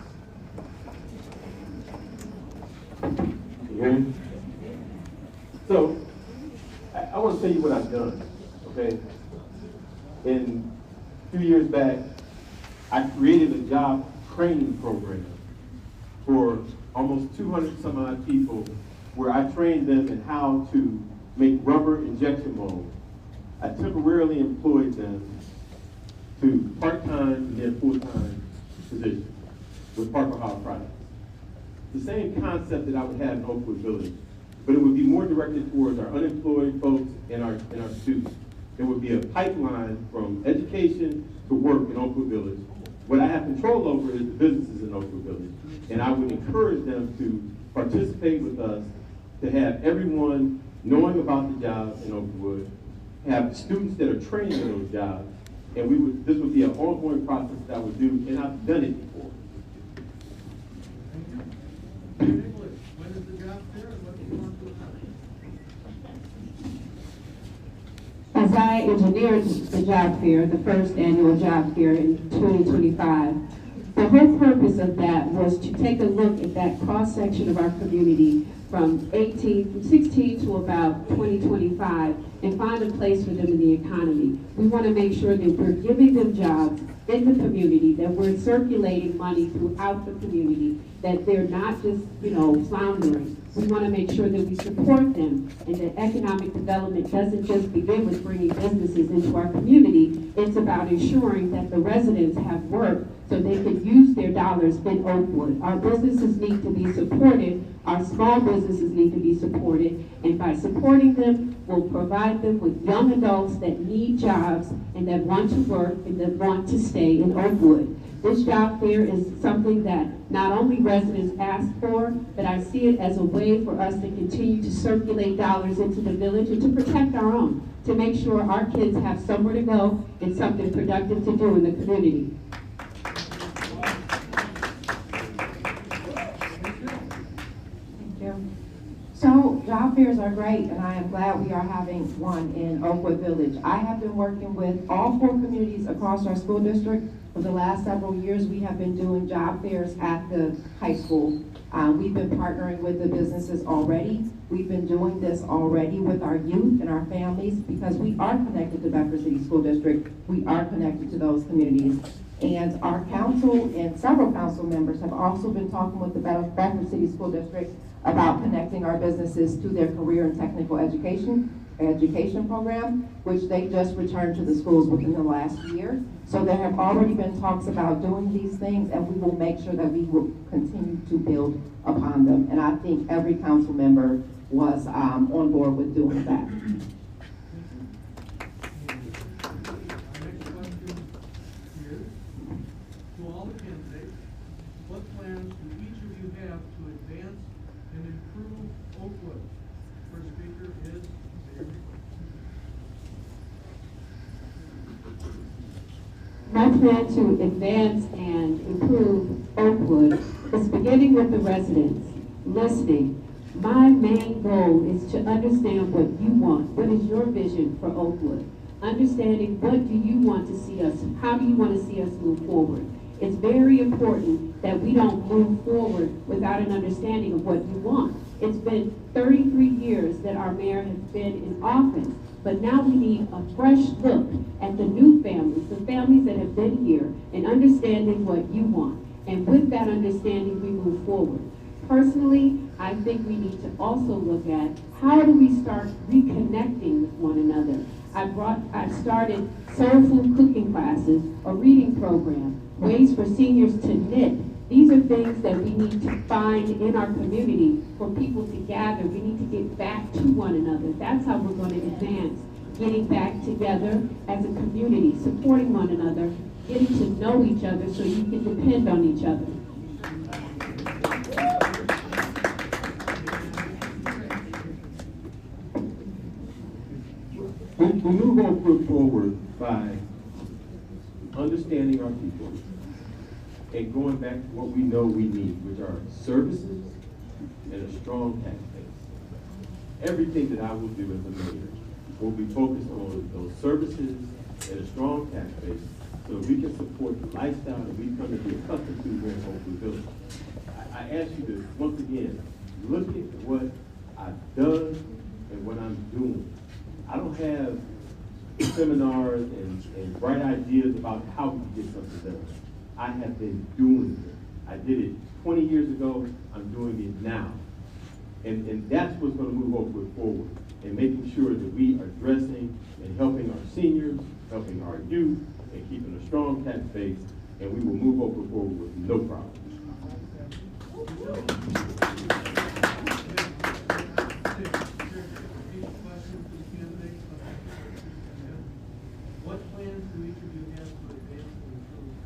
Can you hear me? So, I want to tell you what I've done, okay? In a few years back, I created a job training program for almost 200 some odd people where I trained them in how to make rubber injection molds. I temporarily employed them to part-time and then full-time positions with Parker Hall Products. The same concept that I would have in Oakwood Village, but it would be more directed towards our unemployed folks and our students. There would be a pipeline from education to work in Oakwood Village. What I have control over is the businesses in Oakwood Village, and I would encourage them to participate with us, to have everyone knowing about the jobs in Oakwood, have students that are trained in those jobs, and this would be an ongoing process that I would do, and I've done it before. Thank you. Nikolic, when is the job fair and what do you want to accomplish? As I engineered the job fair, the first annual job fair in 2025, the whole purpose of that was to take a look at that cross-section of our community from 16 to about 2025 and find a place for them in the economy. We want to make sure that we're giving them jobs in the community, that we're circulating money throughout the community, that they're not just, floundering. We want to make sure that we support them and that economic development doesn't just begin with bringing businesses into our community. It's about ensuring that the residents have work so they can use their dollars in Oakwood. Our businesses need to be supported. Our small businesses need to be supported. And by supporting them, we'll provide them with young adults that need jobs and that want to work and that want to stay in Oakwood. This job fair is something that not only residents ask for, but I see it as a way for us to continue to circulate dollars into the village and to protect our own, to make sure our kids have somewhere to go and something productive to do in the community. Thank you. So job fairs are great, and I am glad we are having one in Oakwood Village. I have been working with all 4 communities across our school district. For the last several years, we have been doing job fairs at the high school. We've been partnering with the businesses already. We've been doing this already with our youth and our families because we are connected to Bedford City School District. We are connected to those communities. And our council and several council members have also been talking with the Bedford City School District about connecting our businesses to their career and technical education program, which they just returned to the schools within the last year. So there have already been talks about doing these things, and we will make sure that we will continue to build upon them. And I think every council member was on board with doing that. Our next question is, to all the candidates, what plans do each of you have to advance and improve Oakwood? First speaker is Mayor. My plan to advance and improve Oakwood is beginning with the residents, listening. My main goal is to understand what you want. What is your vision for Oakwood? Understanding what do you want to see us, how do you want to see us move forward? It's very important that we don't move forward without an understanding of what you want. It's been 33 years that our mayor has been in office, but now we need a fresh look at the new families, the families that have been here, and understanding what you want. And with that understanding, we move forward. Personally, I think we need to also look at how do we start reconnecting with one another. I started soul food cooking classes, a reading program, ways for seniors to knit. These are things that we need to find in our community for people to gather. We need to get back to one another. That's how we're going to advance, getting back together as a community, supporting one another, getting to know each other so you can depend on each other. We move Oakwood forward by understanding our people and going back to what we know we need, which are services and a strong tax base. Everything that I will do as a mayor will be focused on those services and a strong tax base so we can support the lifestyle that we've come to be accustomed to here in Oakwood Village. I ask you to, once again, look at what I've done and what I'm doing. I don't have seminars and bright ideas about how we can get something done. I have been doing it. I did it 20 years ago, I'm doing it now. And that's what's going to move Oakwood forward, and making sure that we are addressing and helping our seniors, helping our youth, and keeping a strong tax base, and we will move Oakwood forward with no problem. What plans do each of you have to advance and improve?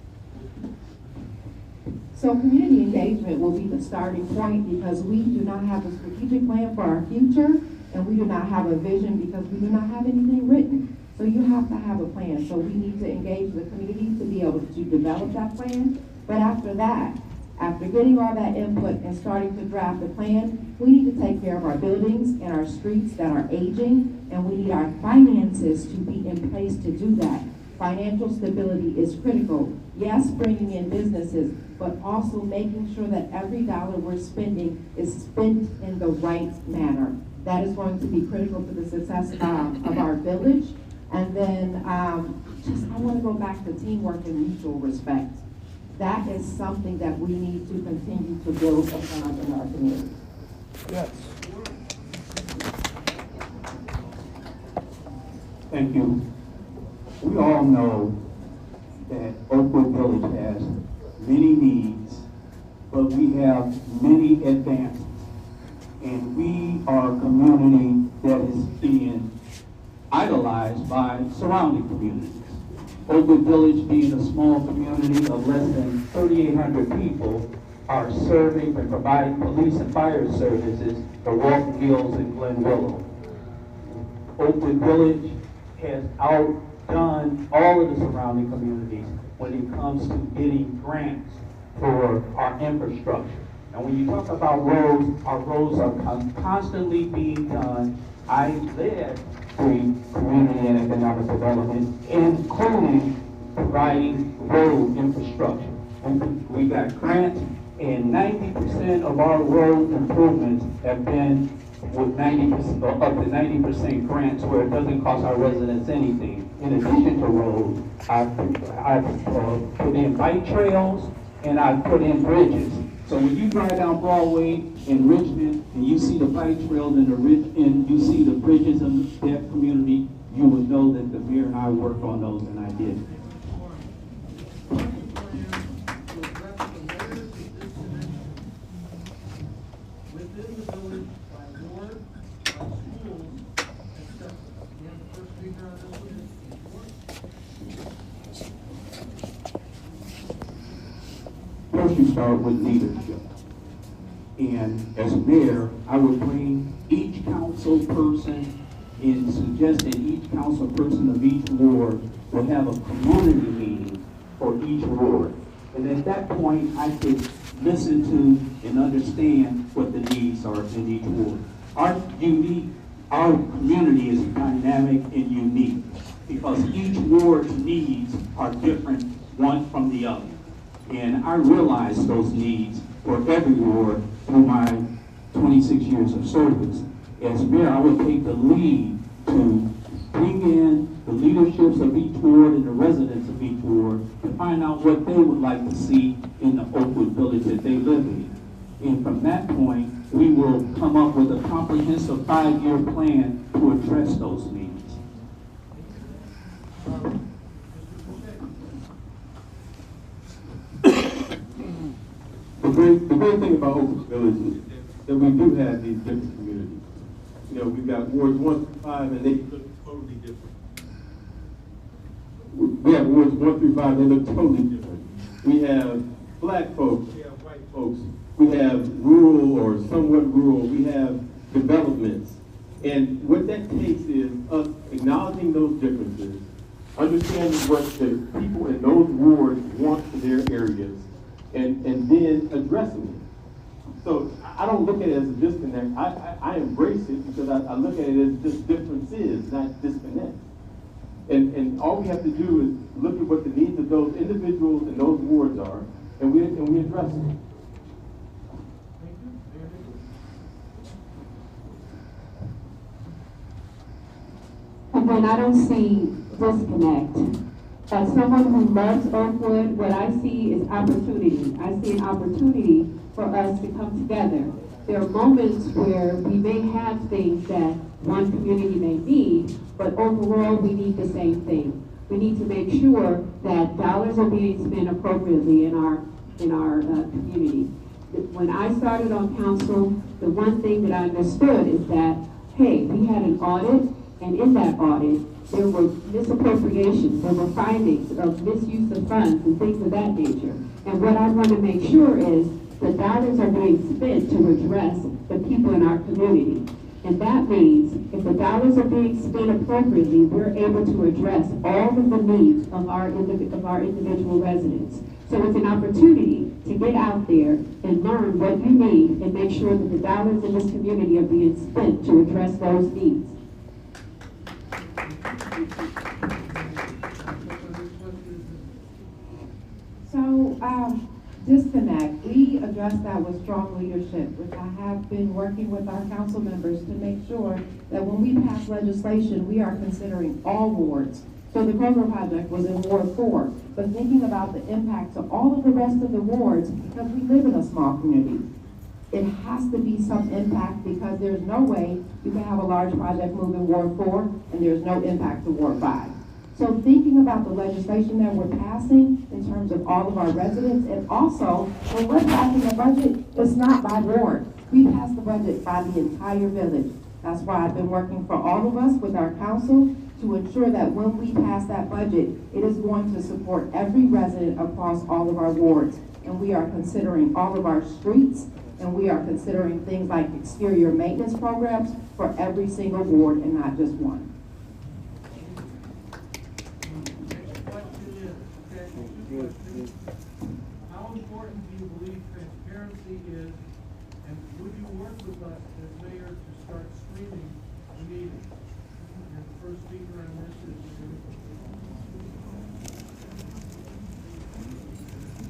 So community engagement will be the starting point because we do not have a strategic plan for our future, and we do not have a vision because we do not have anything written. So you have to have a plan. So we need to engage the community to be able to develop that plan. But after that, after getting all that input and starting to draft a plan, we need to take care of our buildings and our streets that are aging, and we need our finances to be in place to do that. Financial stability is critical. Yes, bringing in businesses, but also making sure that every dollar we're spending is spent in the right manner. That is going to be critical to the success of our village. And then I want to go back to teamwork and mutual respect. That is something that we need to continue to build upon in our community. Yes. Thank you. We all know that Oakwood Village has many needs, but we have many advances. And we are a community that is being idolized by surrounding communities. Oakwood Village, being a small community of less than 3,800 people, are serving and providing police and fire services for Walton Hills and Glen Willow. Oakwood Village has outdone all of the surrounding communities when it comes to getting grants for our infrastructure. And when you talk about roads, our roads are constantly being done. I led the community and economic development, including providing road infrastructure. And we got grants, and 90% of our road improvements have been with 90%, or up to 90% grants, where it doesn't cost our residents anything. In addition to roads, I've put in bike trails and I've put in bridges. So when you drive down Broadway in Richmond and you see the bike trails and you see the bridges in that community, you would know that the mayor and I worked on those, and I did. Within the village, by ward, by schools, etc. You have the first speaker on this one? First, you start with leadership. And as mayor, I would bring each council person and suggest that each council person of each ward will have a community meeting for each ward. And at that point, I could listen to and understand what the needs are in each ward. Our community is dynamic and unique because each ward's needs are different one from the other. And I realized those needs for every ward through my 26 years of service. As mayor, I would take the lead to bring in the leaderships of each ward and the residents of each ward to find out what they would like to see in the Oakwood Village that they live in. And from that point, we will come up with a comprehensive 5-year plan to address those needs. The great thing about Oakwood Village is that we do have these different communities. You know, we've got wards 1 through 5, and they look totally different. We have wards 1 through 5, they look totally different. We have black folks, we have white folks, we have rural or somewhat rural, we have developments. And what that takes is us acknowledging those differences, understanding what the people in those wards want for their areas, and then addressing it. So I don't look at it as a disconnect. I embrace it because I look at it as just differences, not disconnect. And all we have to do is look at what the needs of those individuals and those wards are, and we address it. And then I don't see disconnect. As someone who loves Oakwood, what I see is opportunity. I see an opportunity for us to come together. There are moments where we may have things that one community may need, but overall we need the same thing. We need to make sure that dollars are being spent appropriately in our community. When I started on council, the one thing that I understood is that, hey, we had an audit, and in that audit, there were misappropriations, there were findings of misuse of funds and things of that nature. And what I want to make sure is the dollars are being spent to address the people in our community. And that means if the dollars are being spent appropriately, we're able to address all of the needs of our individual residents. So it's an opportunity to get out there and learn what you need and make sure that the dollars in this community are being spent to address those needs. So, disconnect, we addressed that with strong leadership, which I have been working with our council members to make sure that when we pass legislation, we are considering all wards. So the Kroger project was in Ward 4, but thinking about the impact to all of the rest of the wards, because we live in a small community. It has to be some impact because there's no way you can have a large project move in Ward 4 and there's no impact to Ward 5. So thinking about the legislation that we're passing in terms of all of our residents, and also when we're passing a budget, it's not by ward. We pass the budget by the entire village. That's why I've been working for all of us with our council to ensure that when we pass that budget, it is going to support every resident across all of our wards. And we are considering all of our streets, and we are considering things like exterior maintenance programs for every single ward and not just one. How important do you believe transparency is, and would you work with us as mayor to start streaming the meetings? And the first speaker on this is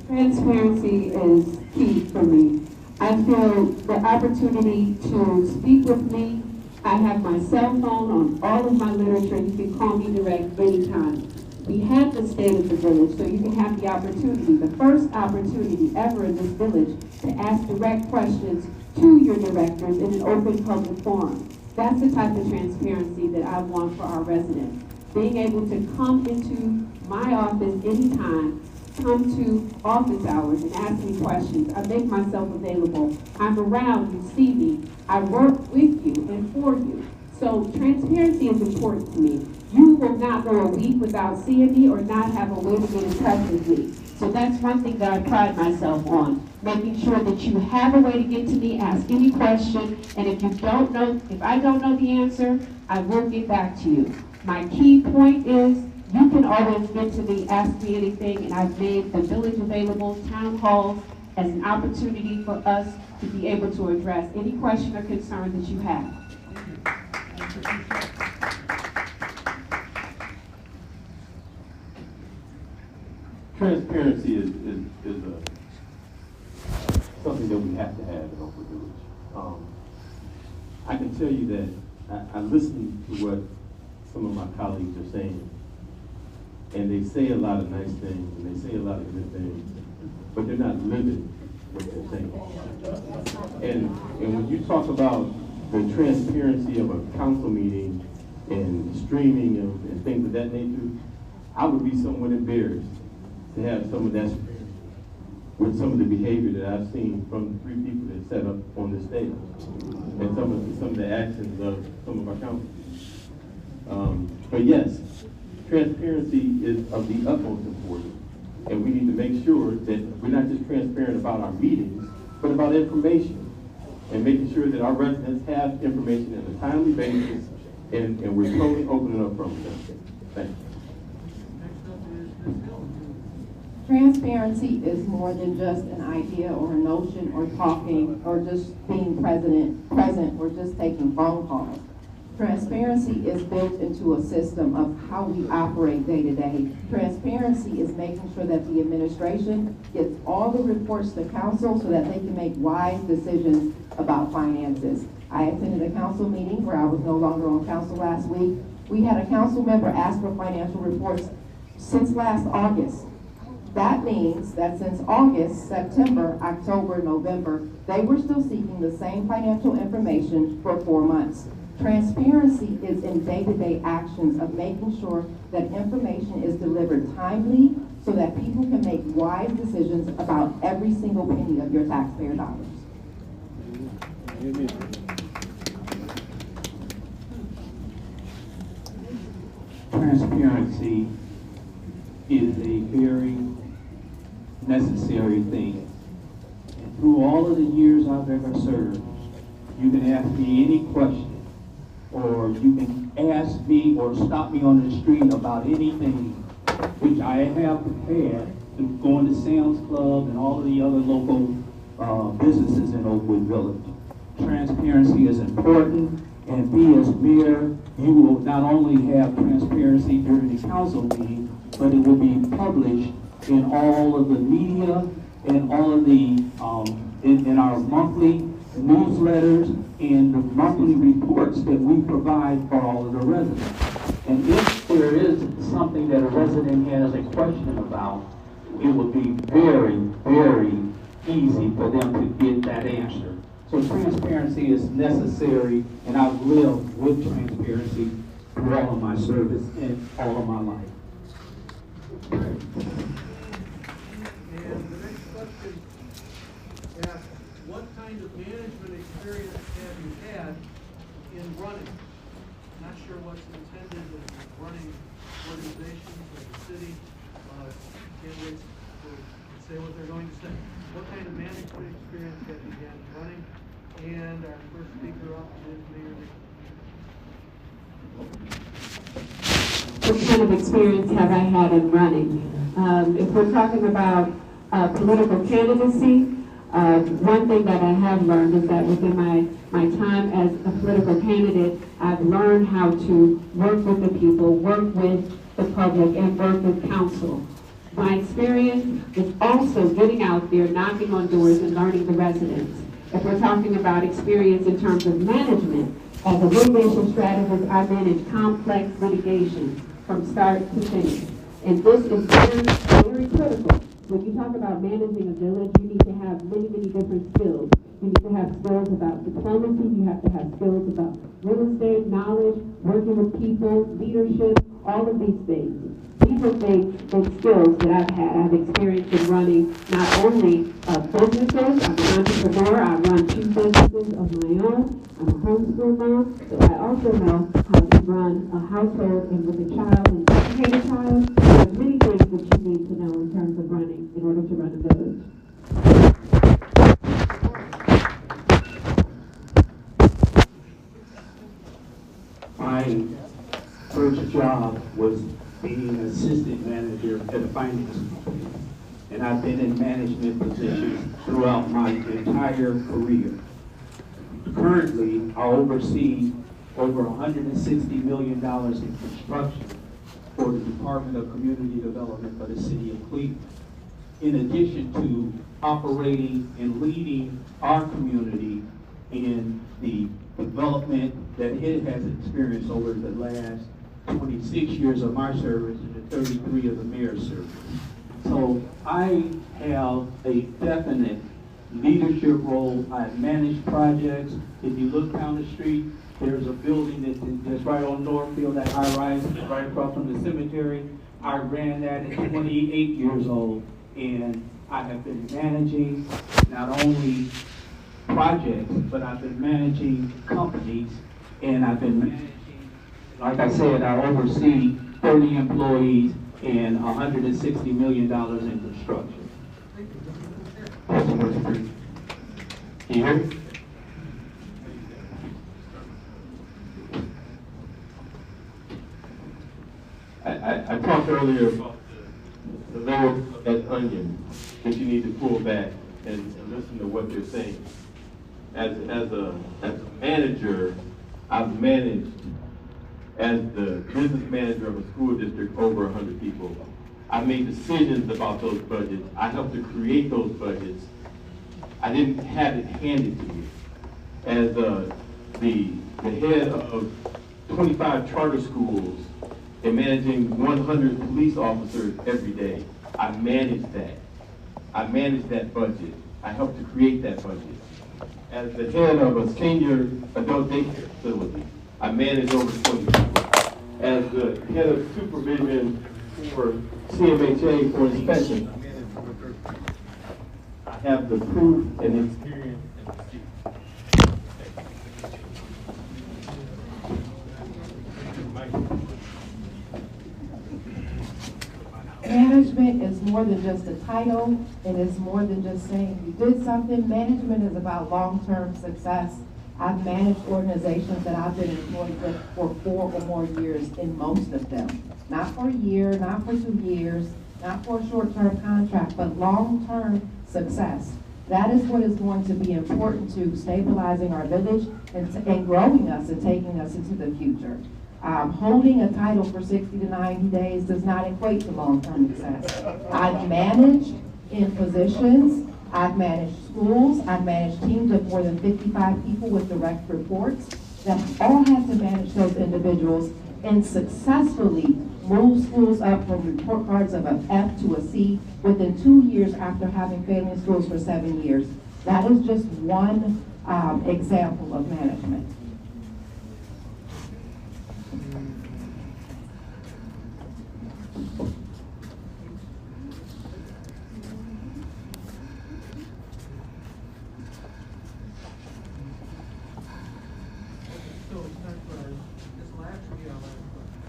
Transparency is key for me. I feel the opportunity to speak with me. I have my cell phone on all of my literature. You can call me direct anytime. We have the state of the village, so you can have the opportunity, the first opportunity ever in this village, to ask direct questions to your directors in an open public forum. That's the type of transparency that I want for our residents. Being able to come into my office anytime, come to office hours and ask me questions. I make myself available. I'm around, you see me. I work with you and for you. So transparency is important to me. You will not go a week without seeing me or not have a way to get in touch with me. So that's one thing that I pride myself on, making sure that you have a way to get to me, ask any question, and if I don't know the answer, I will get back to you. My key point is, you can always get to me, ask me anything, and I've made the village available, town halls, as an opportunity for us to be able to address any question or concern that you have. transparency is something that we have to have in Oakwood Village. I can tell you that I listen to what some of my colleagues are saying, and they say a lot of nice things, and they say a lot of good things, but they're not living what they're saying. And when you talk about the transparency of a council meeting and streaming and things of that nature, I would be somewhat embarrassed to have some of that with some of the behavior that I've seen from the three people that set up on this stage, and some of the actions of some of our council. But yes, transparency is of the utmost importance, and we need to make sure that we're not just transparent about our meetings, but about information, and making sure that our residents have information on a timely basis, and we're totally open and upfront with them. Thank you. Next up is Ms. Hill. Transparency is more than just an idea or a notion or talking or just being present or just taking phone calls. Transparency is built into a system of how we operate day to day. Transparency is making sure that the administration gets all the reports to council so that they can make wise decisions about finances. I attended a council meeting where I was no longer on council last week. We had a council member ask for financial reports since last August. That means that since August, September, October, November, they were still seeking the same financial information for 4 months. Transparency is in day-to-day actions of making sure that information is delivered timely so that people can make wise decisions about every single penny of your taxpayer dollars. Transparency is a very necessary thing. And through all of the years I've ever served, you can ask me any question, or you can ask me or stop me on the street about anything, which I have prepared, going to Sam's Club and all of the other local businesses in Oakwood Village. Transparency is important, and me as mayor, you will not only have transparency during the council meeting, but it will be published in all of the media and all of the, in our monthly newsletters and the monthly reports that we provide for all of the residents. And if there is something that a resident has a question about, it would be very, very easy for them to get that answer. So transparency is necessary, and I've lived with transparency through all of my service and all of my life. And the next question asks, what kind of management experience have you had in running? Not sure what's intended in running organizations like the city. Candidates will say what they're going to say. What kind of management experience have you had in running? And our first speaker up is Mayor Nikolic. What kind of experience have I had in running? If we're talking about political candidacy, one thing that I have learned is that within my time as a political candidate, I've learned how to work with the people, work with the public, and work with council. My experience is also getting out there, knocking on doors, and learning the residents. If we're talking about experience in terms of management, as a litigation strategist, I manage complex litigation from start to finish. And this is very, very critical. When you talk about managing a village, you need to have many, many different skills. You need to have skills about diplomacy, you have to have skills about real estate, knowledge, working with people, leadership, all of these things. These are the skills that I've had. I've experienced in running not only businesses, I'm an entrepreneur, I run 2 businesses of my own, I'm a homeschool mom, but I also know how to run a household and with a child and educate a child. There's many things that you need to know in terms of running in order to run a village. My first job was being an assistant manager at a finance company. And I've been in management positions throughout my entire career. Currently, I oversee over $160 million in construction for the Department of Community Development for the City of Cleveland. In addition to operating and leading our community in the development that it has experienced over the last 26 years of my service and the 33 of the mayor's service. So I have a definite leadership role. I've managed projects. If you look down the street, there's a building that's right on Northfield, that high-rise, right across from the cemetery. I ran that at 28 years old, and I have been managing not only projects, but I've been managing companies, and I've been managing, like I said, I oversee 30 employees and $160 million in construction. Can you hear me? I talked earlier about the layer of that onion that you need to pull back and listen to what they're saying. As a manager, I've managed as the business manager of a school district over 100 people. I made decisions about those budgets. I helped to create those budgets. I didn't have it handed to me. As the head of 25 charter schools and managing 100 police officers every day, I managed that. I managed that budget. I helped to create that budget. As the head of a senior adult daycare facility, I manage over 20 people. As the head of supervision for CMHA for inspection, I have the proof and experience and the receipt. Management is more than just a title. It is more than just saying you did something. Management is about long-term success. I've managed organizations that I've been employed with for 4 or more years in most of them. Not for a year, not for 2 years, not for a short-term contract, but long-term success. That is what is going to be important to stabilizing our village and growing us and taking us into the future. Holding a title for 60 to 90 days does not equate to long-term success. I've managed in positions, I've managed schools, I've managed teams of more than 55 people with direct reports that all had to manage those individuals and successfully move schools up from report cards of an F to a C within 2 years after having failing schools for 7 years. That is just one example of management. So it's time for this will actually be our last question.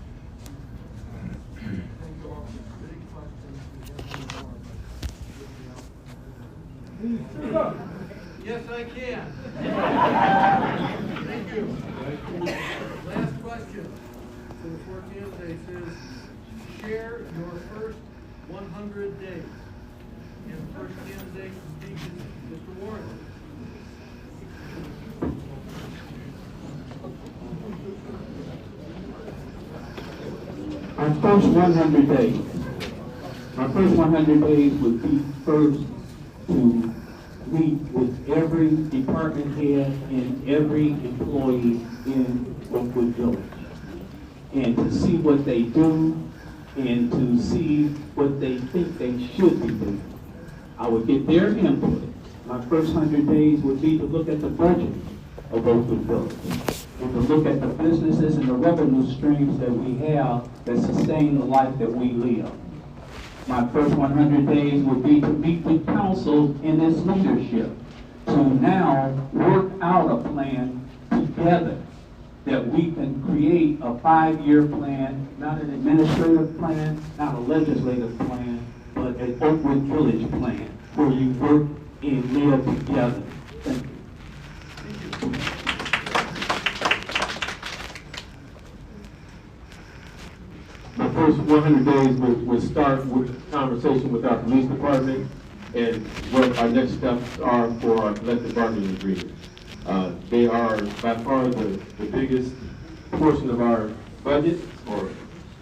Thank you all for the big questions. We have more, but yes, I can. Thank you. Last question for the 4 candidates is share your first 100 days. And the first candidate to speak is Mr. Warren. My first 100 days. My first 100 days would be first to meet with every department head and every employee in Oakwood Village, and to see what they do and to see what they think they should be doing. I would get their input. My first 100 days would be to look at the budget of Oakwood Village and to look at the businesses and the revenue streams that we have that sustain the life that we live. My first 100 days would be to meet with council in its leadership to now work out a plan together that we can create a 5-year plan, not an administrative plan, not a legislative plan, but an Oakwood Village plan where you work and live together. Thank you. My first 100 days would start with a conversation with our police department and what our next steps are for our collective bargaining agreement. They are by far the biggest portion of our budget, or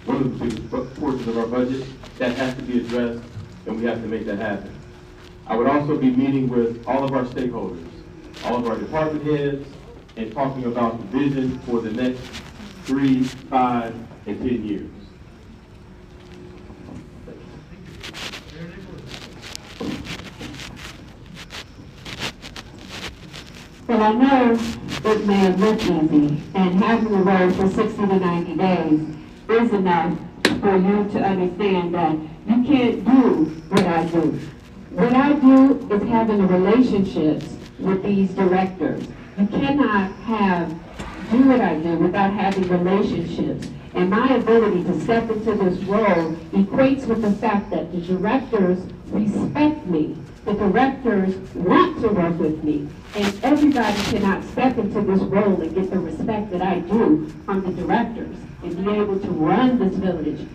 one of the biggest portions of our budget that has to be addressed, and we have to make that happen. I would also be meeting with all of our stakeholders, all of our department heads, and talking about the vision for the next 3, 5, and 10 years. Well, I know it may have looked easy, and having the role for 60 to 90 days is enough for you to understand that you can't do what I do. What I do is having the relationships with these directors. You cannot do what I do without having relationships. And my ability to step into this role equates with the fact that the directors respect me. The directors want to work with me. And everybody cannot step into this role and get the respect that I do from the directors and be able to run this village.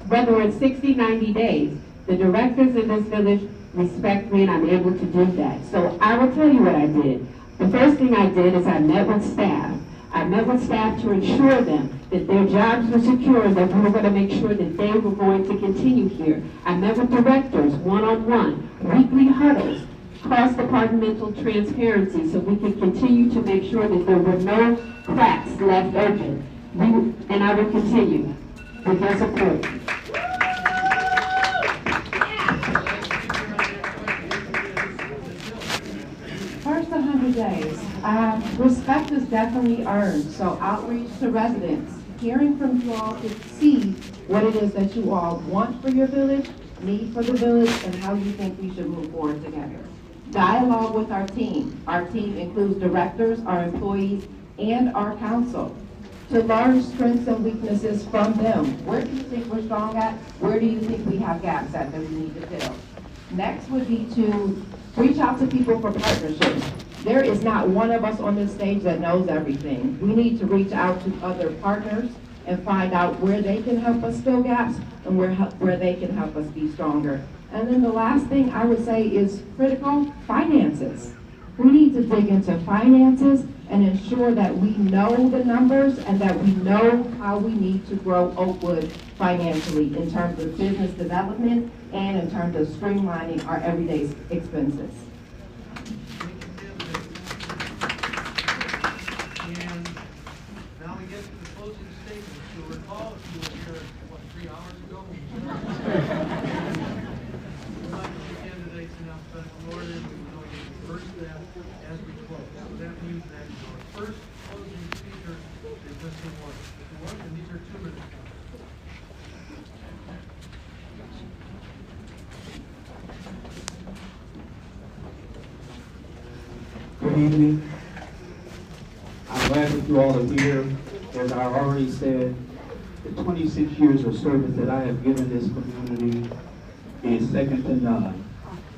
Whether it's 60, 90 days, the directors in this village respect me and I'm able to do that. So I will tell you what I did. The first thing I did is I met with staff. I met with staff to ensure them that their jobs were secure, that we were going to make sure that they were going to continue here. I met with directors one-on-one, weekly huddles, cross-departmental transparency so we could continue to make sure that there were no cracks left open. And I will continue with your support. First 100 days, respect is definitely earned, so outreach to residents, hearing from you all to see what it is that you all want for your village, need for the village, and how you think we should move forward together. Dialogue with our team. Our team includes directors, our employees, and our council. To learn strengths and weaknesses from them. Where do you think we're strong at? Where do you think we have gaps at that we need to fill? Next would be to reach out to people for partnerships. There is not one of us on this stage that knows everything. We need to reach out to other partners and find out where they can help us fill gaps and where they can help us be stronger. And then the last thing I would say is critical, finances. We need to dig into finances and ensure that we know the numbers and that we know how we need to grow Oakwood financially in terms of business development and in terms of streamlining our everyday expenses. And now we get to the closing statements. You'll recall, if you were here, 3 hours ago? We'd like to see candidates in alphabetical order. We would know you first that as we close. So that means that your first closing speaker is Mr. Warren. Mr. Warren, and these are 2 minutes. Good evening. I'm glad that you all are here. As I already said, the 26 years of service that I have given this community is second to none.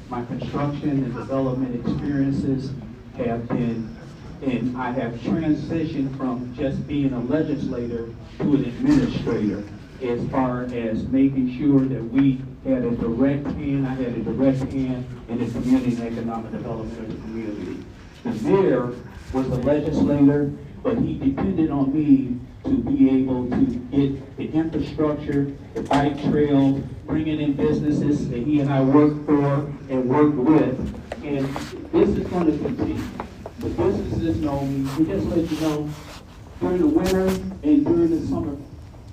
My construction and development experiences have been, and I have transitioned from just being a legislator to an administrator as far as making sure that we had a direct hand, I had a direct hand in the community and economic development of the community. The mayor was a legislator, but he depended on me to be able to get the infrastructure, the bike trails, bringing in businesses that he and I worked for and worked with. And this is going to continue. The businesses know me. We just let you know, during the winter and during the summer,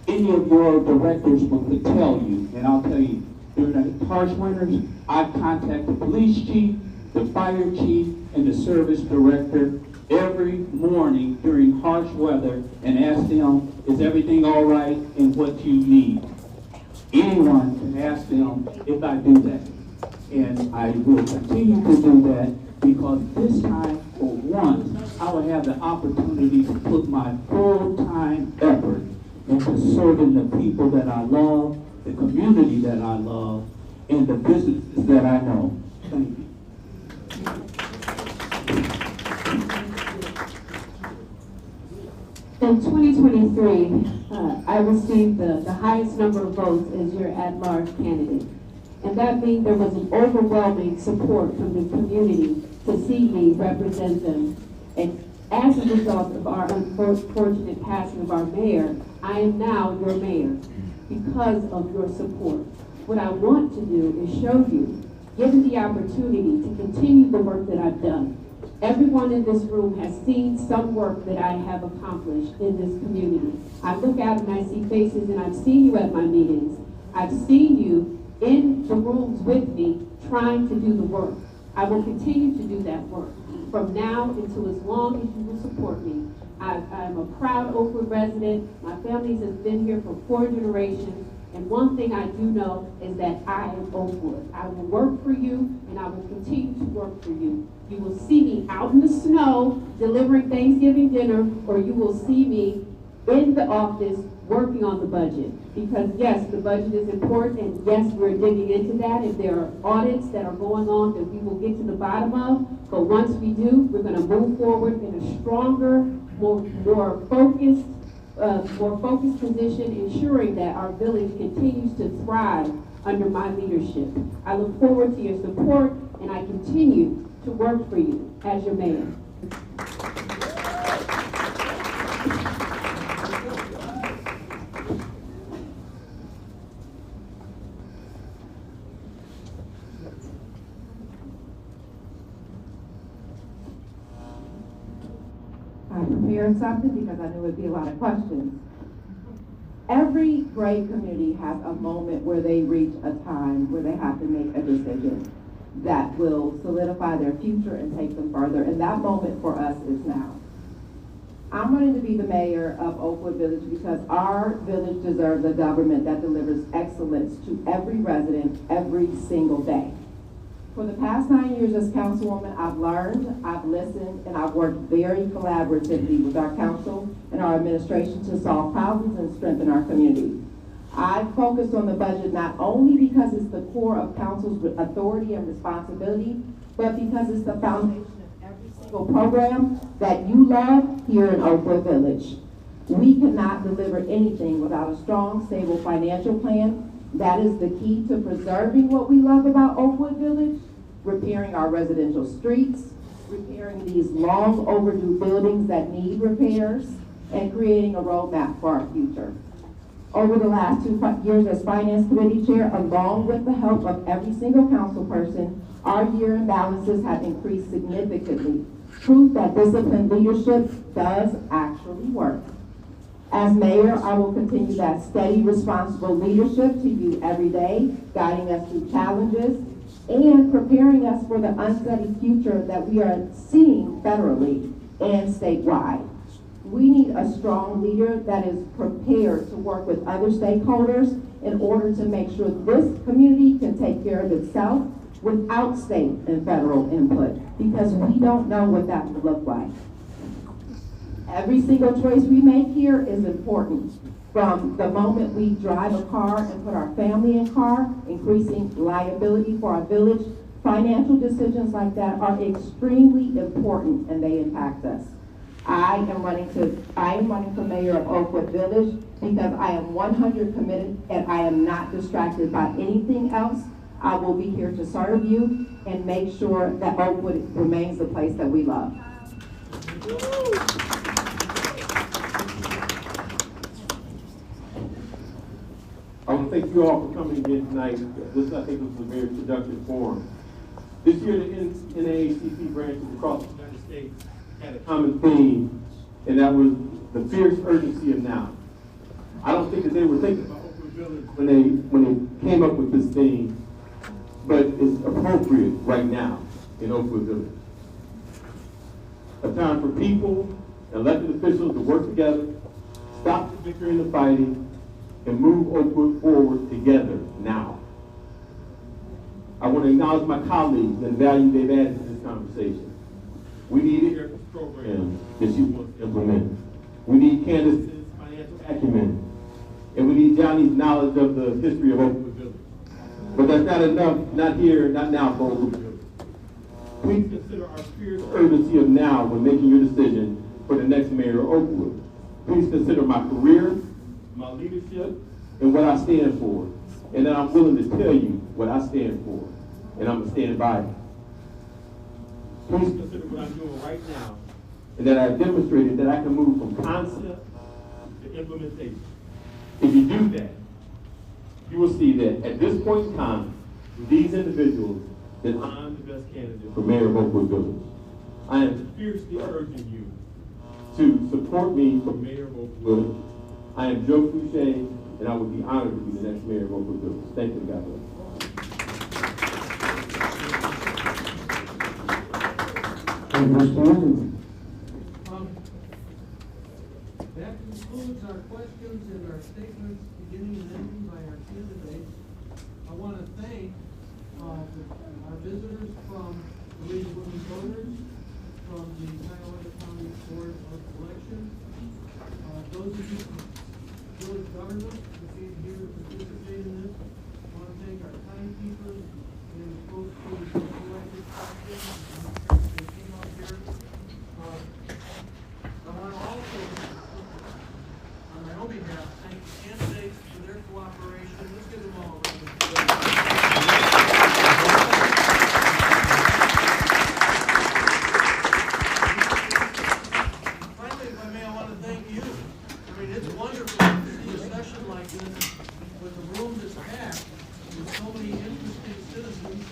any of your directors could tell you, and I'll tell you, during the harsh winters, I contact the police chief, the fire chief, and the service director every morning during harsh weather and ask them, is everything all right and what you need? Anyone can ask them if I do that. And I will continue to do that because this time, for once, I will have the opportunity to put my full-time effort into serving the people that I love, the community that I love, and the businesses that I know. Thank you. In 2023, I received the highest number of votes as your at-large candidate. And that means there was an overwhelming support from the community to see me represent them. And as a result of our unfortunate passing of our mayor, I am now your mayor. because of your support. What I want to do is show you, given the opportunity to continue the work that I've done. Everyone in this room has seen some work that I have accomplished in this community. I look out and I see faces, and I've seen you at my meetings. I've seen you in the rooms with me trying to do the work. I will continue to do that work from now until as long as you will support me. I'm a proud Oakwood resident. My family has been here for 4 generations. And one thing I do know is that I am Oakwood. I will work for you, and I will continue to work for you. You will see me out in the snow delivering Thanksgiving dinner, or you will see me in the office working on the budget. Because yes, the budget is important, and yes, we're digging into that. If there are audits that are going on that we will get to the bottom of, but once we do, we're going to move forward in a stronger, more focused position, ensuring that our village continues to thrive under my leadership. I look forward to your support, and I continue to work for you as your mayor. I prepared something because I knew it'd be a lot of questions. Every great community has a moment where they reach a time where they have to make a decision that will solidify their future and take them further, and that moment for us is now. I'm running to be the mayor of Oakwood Village because our village deserves a government that delivers excellence to every resident every single day. For the past 9 years as councilwoman, I've learned, I've listened, and I've worked very collaboratively with our council and our administration to solve problems and strengthen our community. I've focused on the budget not only because it's the core of council's authority and responsibility, but because it's the foundation of every single program that you love here in Oakwood Village. We cannot deliver anything without a strong, stable financial plan. That is the key to preserving what we love about Oakwood Village, repairing our residential streets, repairing these long overdue buildings that need repairs, and creating a roadmap for our future. Over the last 2 years as Finance Committee Chair, along with the help of every single council person, our year-end balances have increased significantly. Proof that disciplined leadership does actually work. As mayor, I will continue that steady, responsible leadership to you every day, guiding us through challenges and preparing us for the unsteady future that we are seeing federally and statewide. We need a strong leader that is prepared to work with other stakeholders in order to make sure this community can take care of itself without state and federal input, because we don't know what that will look like. Every single choice we make here is important. From the moment we drive a car and put our family in car, increasing liability for our village, financial decisions like that are extremely important and they impact us. I am running for mayor of Oakwood Village because I am 100% committed and I am not distracted by anything else. I will be here to serve you and make sure that Oakwood remains the place that we love. I want to thank you all for coming again tonight. I think, was a very productive forum. This year, the NAACP branches across the United States had a common theme, and that was the fierce urgency of now. I don't think that they were thinking about Oakwood Village when they came up with this theme, but it's appropriate right now in Oakwood Village. A time for people, elected officials to work together, stop the bickering and the fighting, and move Oakwood forward together now. I want to acknowledge my colleagues and the value they've added to this conversation. We need Erica's program that she wants to implement. We need Candace's financial acumen. And we need Johnnie's knowledge of the history of Oakwood Village. But that's not enough, not here, not now for Oakwood Village. Please consider our fierce urgency of now when making your decision for the next mayor of Oakwood. Please consider my career, my leadership, and what I stand for. And that I'm willing to tell you what I stand for. And I'm going to stand by it. Please consider what I'm doing right now. And that I've demonstrated that I can move from concept to implementation. If you do that, you will see that at this point in time, these individuals, that I'm the best candidate for Mayor of Oakwood Village. I am fiercely urging you to support me for Mayor of Oakwood Village. I am Joe Fouche, and I would be honored to be the next Mayor of Oakwood Village. Thank you, God bless. That concludes our questions and our statements beginning and ending by our candidates. I want to thank our visitors from the League of Women Voters, from the Mayoral County Board of Elections, those of you from village government who came here to participate in this. I want to thank our timekeepers and the folks who elected questions and came up here. I want to also, on my own behalf, thank the candidates for their cooperation. Let's give them all a round of applause. Finally, if I may, I want to thank you. I mean, it's wonderful to see a session like this with a room that's packed with so many interesting citizens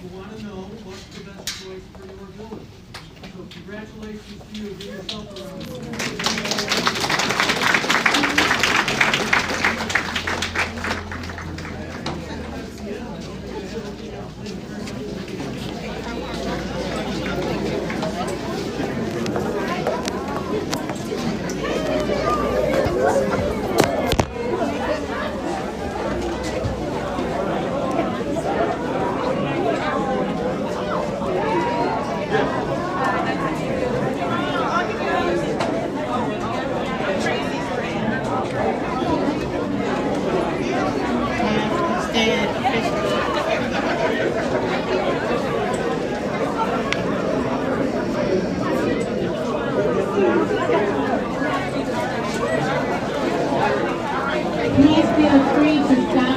who want to know what's the best choice for your village. So congratulations to you. Give yourself a round of Please feel free to sign